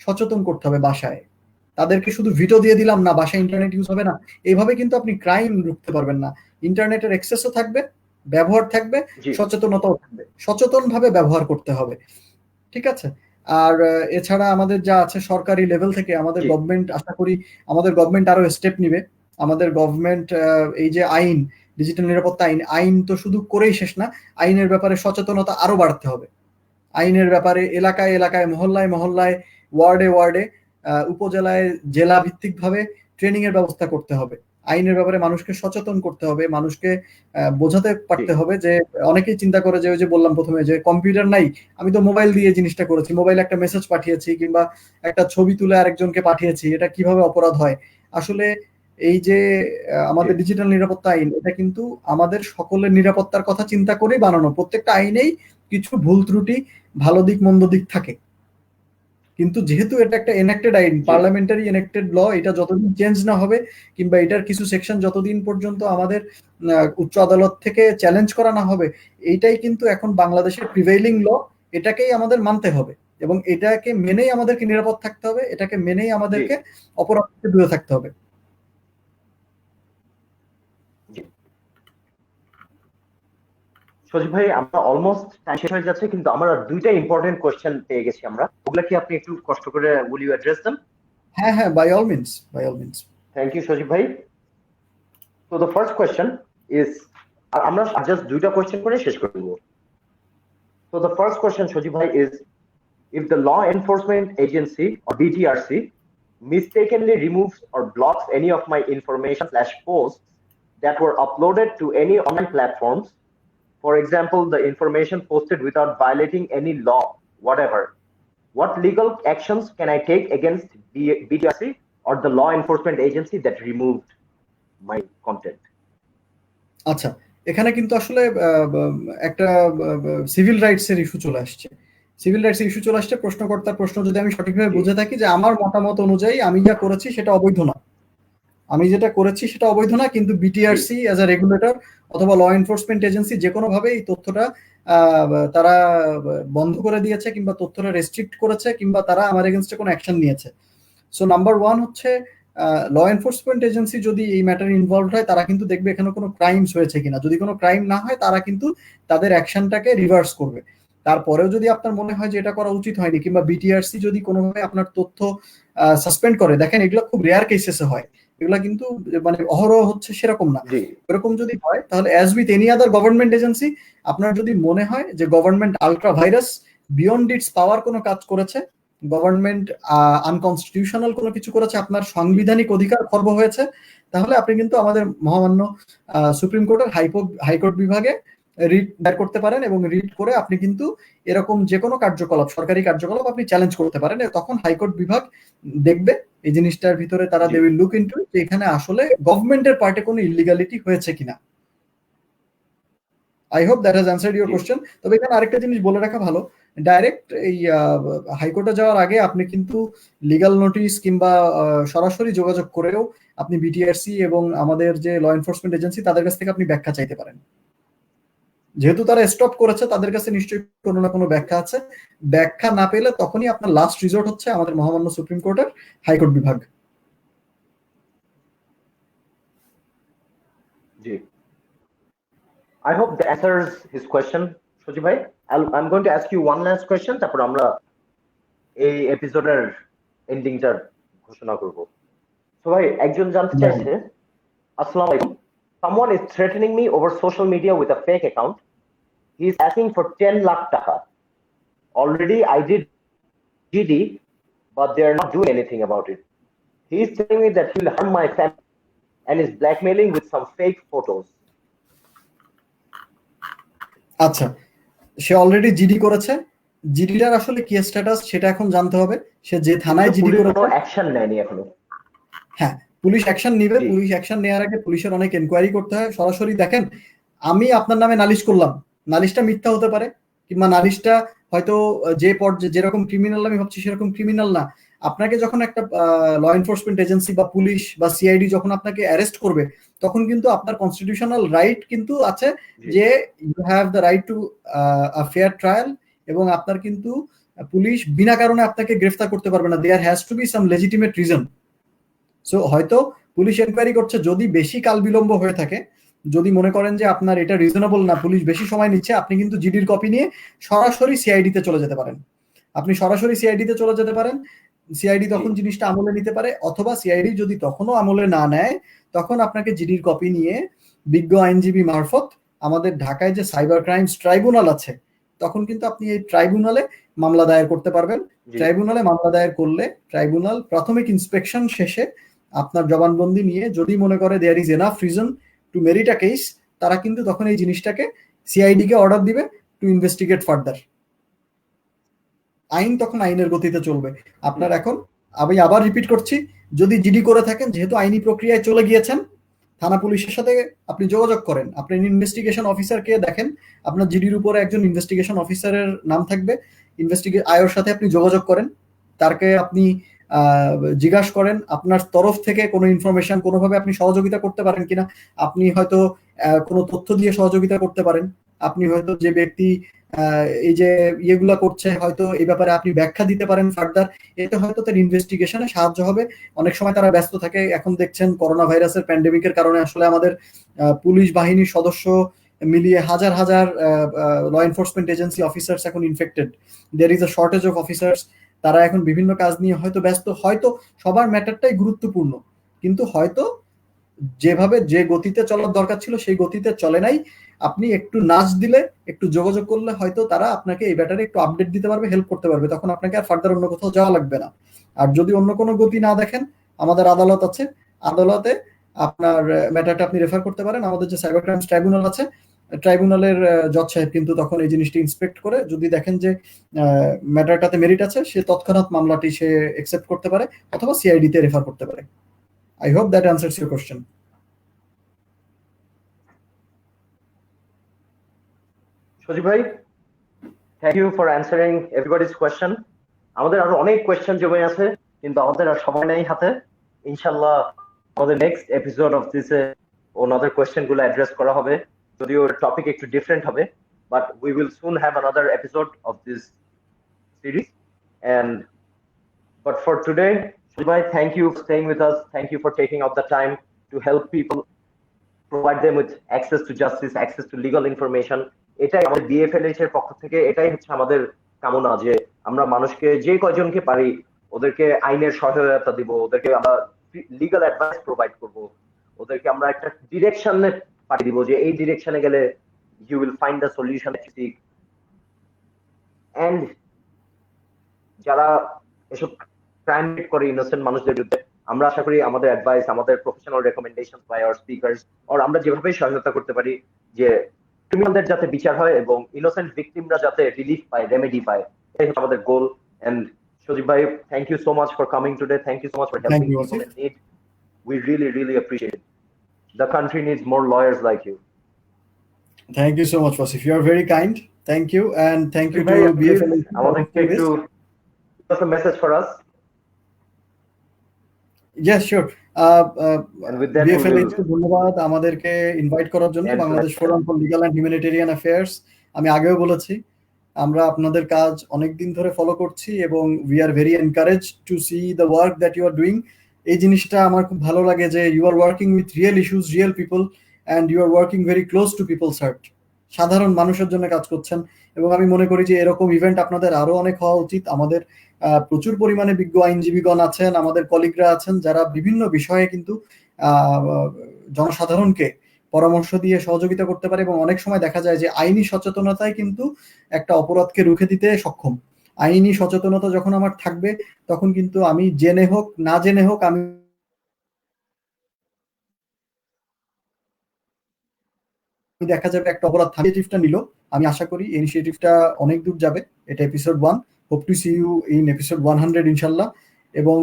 সচেতন করতে হবে বাসায়। তাদেরকে শুধু ভিডিও দিয়ে দিলাম না, বাসায় ইন্টারনেট ইউজ হবে না, এইভাবে কিন্তু আপনি ক্রাইম রুখতে পারবেন না। ইন্টারনেটের অ্যাক্সেসও থাকবে, ব্যবহার থাকবে, সচেতনতাও থাকবে। সচেতনভাবে ব্যবহার করতে হবে, ঠিক আছে? আর এছাড়া আমাদের যা আছে সরকারি লেভেল থেকে, আমাদের গভর্নমেন্ট, আশা করি আমাদের গভর্নমেন্ট আরো স্টেপ নিবে। আমাদের গভর্নমেন্ট এই যে আইন, ডিজিটাল নিরাপত্তা আইন তো শুধু করেই শেষ না, আইনের ব্যাপারে সচেতনতা আরো বাড়তে হবে। আইনের ব্যাপারে এলাকায় এলাকায়, মহল্লায় মহল্লায়, ওয়ার্ডে ওয়ার্ডে, উপজেলায়, জেলা ভিত্তিক ভাবে ট্রেনিং এর ব্যবস্থা করতে হবে। আইনের ব্যাপারে মানুষকে সচেতন করতে হবে, মানুষকে বোঝাতে পারতে হবে। যে অনেকেই চিন্তা করে যে, ওই যে বললাম প্রথমে, যে কম্পিউটার নাই, আমি তো মোবাইল দিয়ে জিনিসটা করেছি, মোবাইলে একটা মেসেজ পাঠিয়েছি কিংবা একটা ছবি তুলে আরেকজনকে পাঠিয়েছি, এটা কিভাবে অপরাধ হয়? আসলে এই যে আমাদের ডিজিটাল নিরাপত্তা আইন, এটা কিন্তু আমাদের সকলের নিরাপত্তার কথা চিন্তা করেই বানানো। প্রত্যেকটা আইনেই কিছু ভুল ত্রুটি, ভালো দিক মন্দ দিক থাকে, কিন্তু যেহেতু এটা একটা এনাক্টেড আইন, পার্লামেন্টারি এনাক্টেড ল, এটা যতদিন চেঞ্জ না হবে কিংবা এটার কিছু সেকশন যতদিন পর্যন্ত আমাদের উচ্চ আদালত থেকে চ্যালেঞ্জ করা না হবে, এইটাই কিন্তু এখন বাংলাদেশের প্রিভেইলিং ল। এটাকেই আমাদের মানতে হবে এবং এটাকে মেনেই আমাদেরকে নিরাপদ থাকতে হবে, এটাকে মেনেই আমাদেরকে অপরাধ থেকে দূরে থাকতে হবে। সজীব ভাই, আমরা অলমোস্ট টাইম শেষ হয়ে যাচ্ছে, কিন্তু আমরা দুইটা ইম্পর্টেন্ট কোশ্চেন পেয়ে গেছি আমরা। ওগুলা কি আপনি একটু কষ্ট করে উইল ইউ অ্যাড্রেস দেম? হ্যাঁ, by all means. Thank you Sajib ভাই। তো দ্য ফার্স্ট কোশ্চেন ইজ, আমরা জাস্ট দুইটা কোশ্চেন করে শেষ করে দেব। So the first question, Shoji bhai, is if the law enforcement agency or DTRC mistakenly removes or blocks any of my information/posts that were uploaded to any online platforms, for example, the information posted without violating any law, whatever, what legal actions can I take against BTRC or the law enforcement agency that removed my content? আচ্ছা, এখানে কিন্তু আসলে একটা civil rights এর issue চলে আসছে। Civil rights issue চলে আসছে, প্রশ্নকর্তার প্রশ্ন যদি আমি সঠিকভাবে বুঝে থাকি যে আমার মতামত অনুযায়ী আমি যা করেছি সেটা অবৈধ না, আমি যেটা করেছি সেটা অবৈধ না, কিন্তু বিটিআরসি অ্যাজ আ রেগুলেটর অথবা ল এনফোর্সমেন্ট এজেন্সি যে কোনো ভাবে এই তথ্যটা তারা বন্ধ করে দিয়েছে কিংবা তথ্যটা রেস্ট্রিক্ট করেছে কিংবা তারা আমার এগেনস্টে কোনো অ্যাকশন নিয়েছে। সো নাম্বার ওয়ান হচ্ছে ল এনফোর্সমেন্ট এজেন্সি যদি এই ম্যাটারে ইনভলভ হয় তারা কিন্তু দেখবে এখানে কোনো ক্রাইমস হয়েছে কিনা। যদি কোনো ক্রাইম না হয় তারা কিন্তু তাদের অ্যাকশনটাকে রিভার্স করবে। তারপরেও যদি আপনার মনে হয় যে এটা করা উচিত হয়নি কিংবা বিটিআরসি যদি কোনোভাবে আপনার তথ্য সাসপেন্ড করে, দেখেন এগুলো খুব রেয়ার কেসেসে হয়, এগুলা কিন্তু মানে অহরহ হচ্ছে সেরকম না। এরকম যদি হয় তাহলে as with any other government agency, আপনার যদি মনে হয় যে government ultra vires beyond its power কোনো কাজ করেছে, গভর্নমেন্ট আনকনস্টিটিউশনাল কোনো কিছু করেছে, আপনার সাংবিধানিক অধিকার খর্ব হয়েছে, তাহলে আপনি কিন্তু আমাদের মহামান্য সুপ্রিম কোর্টের হাইকোর্ট বিভাগে রিট দায়ের করতে পারেন এবং রিট করে আপনি কিন্তু এরকম যে কোনো কার্যকলাপ, সরকারি কার্যকলাপ আপনি চ্যালেঞ্জ করতে পারেন। তখন হাইকোর্ট বিভাগ দেখবে এই জিনিসটার ভিতরে, তারা দে উইল লুক ইনটু যে এখানে আসলে গভর্নমেন্টের পার্টে কোনো ইলিগালিটি হয়েছে কিনা। I hope that has answered your question. তবে এখানে আরেকটা জিনিস বলে রাখা ভালো, ডাইরেক্ট এই হাইকোর্টে যাওয়ার আগে আপনি কিন্তু লিগাল নোটিশ কিংবা সরাসরি যোগাযোগ করেও আপনি বিটিআরসি এবং আমাদের যে ল এনফোর্সমেন্ট এজেন্সি তাদের কাছ থেকে আপনি ব্যাখ্যা চাইতে পারেন। যেহেতু তারা স্টপ করেছে তাদের কাছে নিশ্চয়ই কোনো না কোনো ব্যাখ্যা আছে। ব্যাখ্যা না পেলে তখনই আপনার লাস্ট রিসোর্ট হচ্ছে আমাদের মহামান্য সুপ্রিম কোর্টের হাইকোর্ট বিভাগ। জি, I hope that answers his question, Shoji bhai. I'm going to ask you one last question, তারপর আমরা এই এপিসোডের এন্ডিংটা ঘোষণা করব। সো ভাই একজন জানতে চাইছে, আসসালামু আলাইকুম, someone is threatening me over social media with a fake account. He is asking for 10 lakh taka. Already I did GD, but they are not doing anything about it. He is telling me that he will harm my family and is blackmailing with some fake photos. আচ্ছা, সে already GD করেছে, জিডিটার আসলে কি status সেটা এখন জানতে হবে। সে যে থানায় জিডি করেছে অ্যাকশন নেয়নি এখনো। হ্যাঁ, পুলিশ অ্যাকশন নেবে। পুলিশ অ্যাকশন নেওয়ার আগে পুলিশের অনেক এনকোয়ারি করতে হয়। সরাসরি দেখেন, আমি আপনার নামে নালিশ করলাম, নালিশটা মিথ্যা হতে পারে কিংবা নালিশটা হয়তো যে পর্যায়ে যেরকম ক্রিমিনাল আমি ভাবছি সেরকম ক্রিমিনাল না। আপনাকে যখন একটা ল এনফোর্সমেন্ট এজেন্সি বা পুলিশ বা সিআইডি যখন আপনাকে অ্যারেস্ট করবে, তখন কিন্তু আপনার কনস্টিটিউশনাল রাইট কিন্তু আছে যে you have the right to a fair trial, এবং আপনার কিন্তু পুলিশ বিনা কারণে আপনাকে গ্রেফতার করতে পারবে না। There has to be some legitimate reason. So হয়তো পুলিশ এনকোয়ারি করছে, যদি বেশি কাল বিলম্ব হয়ে থাকে, যদি মনে করেন যে আপনার এটা রিজনেবল না, পুলিশ বেশি সময় নিচ্ছে, আপনি কিন্তু জিডির কপি নিয়ে সরাসরি সিআইডিতে চলে যেতে পারেন। আপনি সরাসরি সিআইডিতে চলে যেতে পারেন, সিআইডি তখন জিনিসটা আমলে নিতে পারে। অথবা সিআইডি যদি তখনও আমলে না নেয়, তখন আপনাকে জিডির কপি নিয়ে বিজ্ঞ আইনজীবী মারফত আমাদের ঢাকায় যে সাইবার ক্রাইমস ট্রাইব্যুনাল আছে, তখন কিন্তু আপনি এই ট্রাইব্যুনালে মামলা দায়ের করতে পারবেন। ট্রাইব্যুনালে মামলা দায়ের করলে ট্রাইব্যুনাল প্রাথমিক ইন্সপেকশন শেষে আপনার জবানবন্দি নিয়ে যদি মনে করে there is enough reason to merit a case, তারা কিন্তু তখন এই জিনিসটাকে সিআইডি কে অর্ডার দিবে টু ইনভেস্টিগেট ফার্দার। আইন তখন আইনের গতিতে চলবে। আপনার এখন আমি আবার রিপিট করছি, যদি জিডি করে থাকেন, যেহেতু আইনি প্রক্রিয়ায় চলে গিয়েছেন, থানা পুলিশের সাথে আপনি যোগাযোগ করেন, আপনি ইনভেস্টিগেশন অফিসারকে দেখেন, আপনার জিডির উপরে একজন ইনভেস্টিগেশন অফিসারের নাম থাকবে, আয়োর সাথে আপনি যোগাযোগ করেন, তারকে আপনি জিজ্ঞাসা করেন আপনার তরফ থেকে কোনো ইনফরমেশন কোনোভাবে আপনি সহযোগিতা করতে পারেন কিনা। আপনি হয়তো কোনো তথ্য দিয়ে সহযোগিতা করতে পারেন, আপনি হয়তো যে ব্যক্তি এই যে ইয়েগুলা করছে হয়তো এই ব্যাপারে আপনি ব্যাখ্যা দিতে পারেন ফার্দার, এতে হয়তো তার ইনভেস্টিগেশনে সাহায্য হবে। অনেক সময় তারা ব্যস্ত থাকে, এখন দেখছেন করোনা ভাইরাসের প্যান্ডেমিকের কারণে আসলে আমাদের পুলিশ বাহিনীর সদস্য মিলিয়ে হাজার হাজার ল এনফোর্সমেন্ট এজেন্সি অফিসার্স এখন infected, there is a shortage of officers. তারা এখন বিভিন্ন কাজ নিয়ে হয়তো ব্যস্ত, হয়তো সবার ম্যাটারটাই গুরুত্বপূর্ণ, কিন্তু হয়তো যেভাবে যে গতিতে চলার দরকার ছিল সেই গতিতে চলে নাই। আপনি একটু নাচ দিলে, একটু যোগাযোগ করলে হয়তো তারা আপনাকে এই ব্যাটারে একটু আপডেট দিতে পারবে, হেল্প করতে পারবে, তখন আপনাকে আর ফার্দার অন্য কোথাও যাওয়া লাগবে না। আর যদি অন্য কোনো গতি না দেখেন, আমাদের আদালত আছে, আদালতে আপনার ম্যাটারটা আপনি রেফার করতে পারেন। আমাদের যে সাইবার ক্রাইমস ট্রাইব্যুনাল আছে ট্রাইব্যুনালের জজ সাহেব কিন্তু তখন এই জিনিসটি ইন্সপেক্ট করে যদি দেখেন যে ম্যাটারটাতে মেরিট আছে, সে তৎক্ষণাৎ মামলাটি সে অ্যাকসেপ্ট করতে পারে অথবা সিআইডি তে রেফার করতে পারে। I hope that answers your question. Sajib ভাই, thank you for answering everybody's question. আমাদের আরো অনেক কোয়েশ্চেন জমে আছে, কিন্তু আমাদের আর সময় নেই হাতে। ইনশাল্লাহ আমাদের নেক্সট এপিসোড অফ দিসে ওনাদের কোয়েশ্চেন গুলো অ্যাড্রেস করা হবে, যদিও টপিক একটু ডিফারেন্ট হবে, but we will soon have another episode of this series. And but for today, Sujit bhai, thank you for staying with us. Thank you for taking out the time to help people, provide them with access to justice, access to legal information. এটাই আমাদের বিএফএলএইচ এর পক্ষ থেকে, এটাই হচ্ছে আমাদের কামনা, যে আমরা মানুষকে যে কয়জনকে পারি ওদেরকে আইনের সহায়তা দিব, ওদেরকে আমরা লিগাল অ্যাডভাইস প্রোভাইড করব, ওদেরকে আমরা একটা ডিরেকশনে পাঠিয়ে দিব যে এই ডিরেকশনে গেলে you will find the solution. And যারা এসব ক্রাইম করে ইনোসেন্ট মানুষদের বিরুদ্ধে, আমরা আশা করি আমাদের অ্যাডভাইস, আমাদের professional recommendation by our speakers, আর আমরা যেভাবে সহায়তা করতে পারি যে ক্রিমিনালদের যাতে বিচার হয় এবং ইনোসেন্ট ভিকটিমরা যাতে রিলিফ পায়, রেমেডি পায়, এটাই হচ্ছে আমাদের গোল। এন্ড সজীব ভাই, thank you so much for coming today. Thank you so much for helping people in need. We really appreciate it. The country needs more lawyers like you. Thank you so much, Wasif. You are very kind. Thank you, and thank you to BFLH. Just a message for us. Yes, sure. And with that, BFLH কে ধন্যবাদ আমাদেরকে invite করার জন্য, Bangladesh forum for legal and humanitarian affairs. আমি আগেও বলেছি, আমরা আপনাদের কাজ অনেক দিন ধরে ফলো করছি এবং we are very encouraged to see the work that you are doing. এই জিনিসটা আমার খুব ভালো লাগে যে you are working with real issues, real people, and you are working very close to people's heart. সাধারণ মানুষের জন্য কাজ করছেন, এবং আমি মনে করি যে এরকম ইভেন্ট আপনাদের আরো অনেক হওয়া উচিত। আমাদের প্রচুর পরিমাণে বিজ্ঞ আইনজীবীগণ আছেন, আমাদের কলিগরা আছেন, যারা বিভিন্ন বিষয়ে কিন্তু জনসাধারণকে পরামর্শ দিয়ে সহযোগিতা করতে পারে, এবং অনেক সময় দেখা যায় যে আইনি সচেতনতাই কিন্তু একটা অপরাধকে রুখে দিতে সক্ষম। আইনি সচেতনতা যখন আমার থাকবে, তখন কিন্তু আমি জেনে হোক না জেনে হোক, আমি দেখা যাবে একটা অপরাধ ইনিশিয়েটিভটা নিল। আমি আশা করি ইনিশিয়েটিভটা অনেক দূর যাবে। এটা episode 1। Hope to see you in episode 100 ইনশাল্লাহ। এবং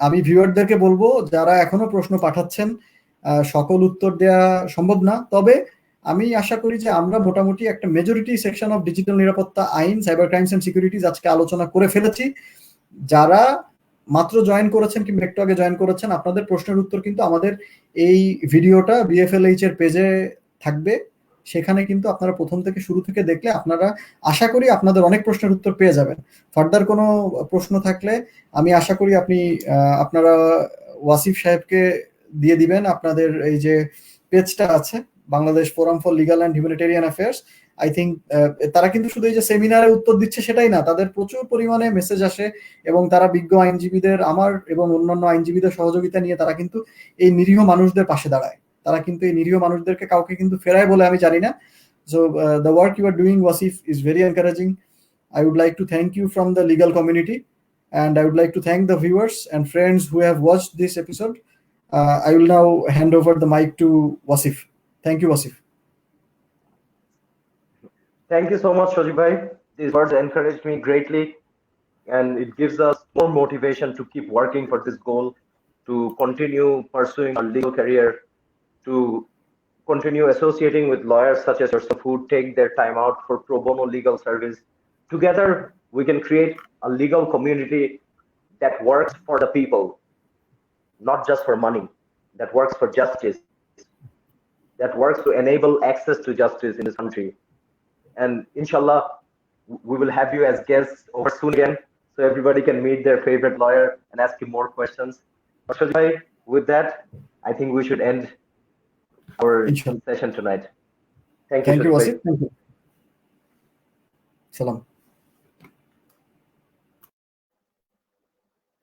আমি ভিউয়ারদেরকে বলবো, যারা এখনো প্রশ্ন পাঠাচ্ছেন, সকল উত্তর দেওয়া সম্ভব না, তবে আমি আশা করি যে আমরা মোটামুটি একটা মেজরিটি সেকশন অফ ডিজিটাল নিরাপত্তা আইন, সাইবার ক্রাইমস এন্ড সিকিউরিটিজ আজকে আলোচনা করে ফেলেছি। যারা মাত্র জয়েন করেছেন কিংবা একটু আগে জয়েন করেছেন, আপনাদের প্রশ্নের উত্তর কিন্তু আমাদের এই ভিডিওটা বিএফএলএইচ এর পেজে থাকবে। সেখানে কিন্তু আপনারা প্রথম থেকে শুরু থেকে দেখলে আপনারা আশা করি আপনাদের অনেক প্রশ্নের উত্তর পেয়ে যাবেন। ফার্দার কোনো প্রশ্ন থাকলে আমি আশা করি আপনারা ওয়াসিফ সাহেবকে দিয়ে দিবেন। আপনাদের এই যে পেজটা আছে, Bangladesh forum for legal and humanitarian affairs, I think তারা কিন্তু শুধু এই যে সেমিনারে উত্তর দিচ্ছে সেটাই না, তাদের প্রচুর পরিমাণে মেসেজ আসে, এবং তারা বিজ্ঞ আইনজীবীদের, আমার এবং অন্যান্য আইনজীবীদের সহযোগিতা নিয়ে তারা কিন্তু এই নিরীহ মানুষদের পাশে দাঁড়ায়। তারা কিন্তু এই নিরীহ মানুষদেরকে কাউকে কিন্তু ফেরায় বলে আমি জানি না। So the work you are doing, Wasif, is very encouraging. I would like to thank you from the legal community, and I would like to thank the viewers and friends who have watched this episode. I will now hand over the mic to Wasif. Thank you, Wasif. Thank you so much, Sojib bhai. These words encouraged me greatly, and it gives us more motivation to keep working for this goal, to continue pursuing our legal career, to continue associating with lawyers such as yourself who take their time out for pro bono legal service. Together, we can create a legal community that works for the people, not just for money, that works for justice, that works to enable access to justice in this country. And inshallah, we will have you as guests over soon again, so everybody can meet their favorite lawyer and ask him more questions. With that, I think we should end our session tonight. Thank you, Wasif. Thank you. Salam.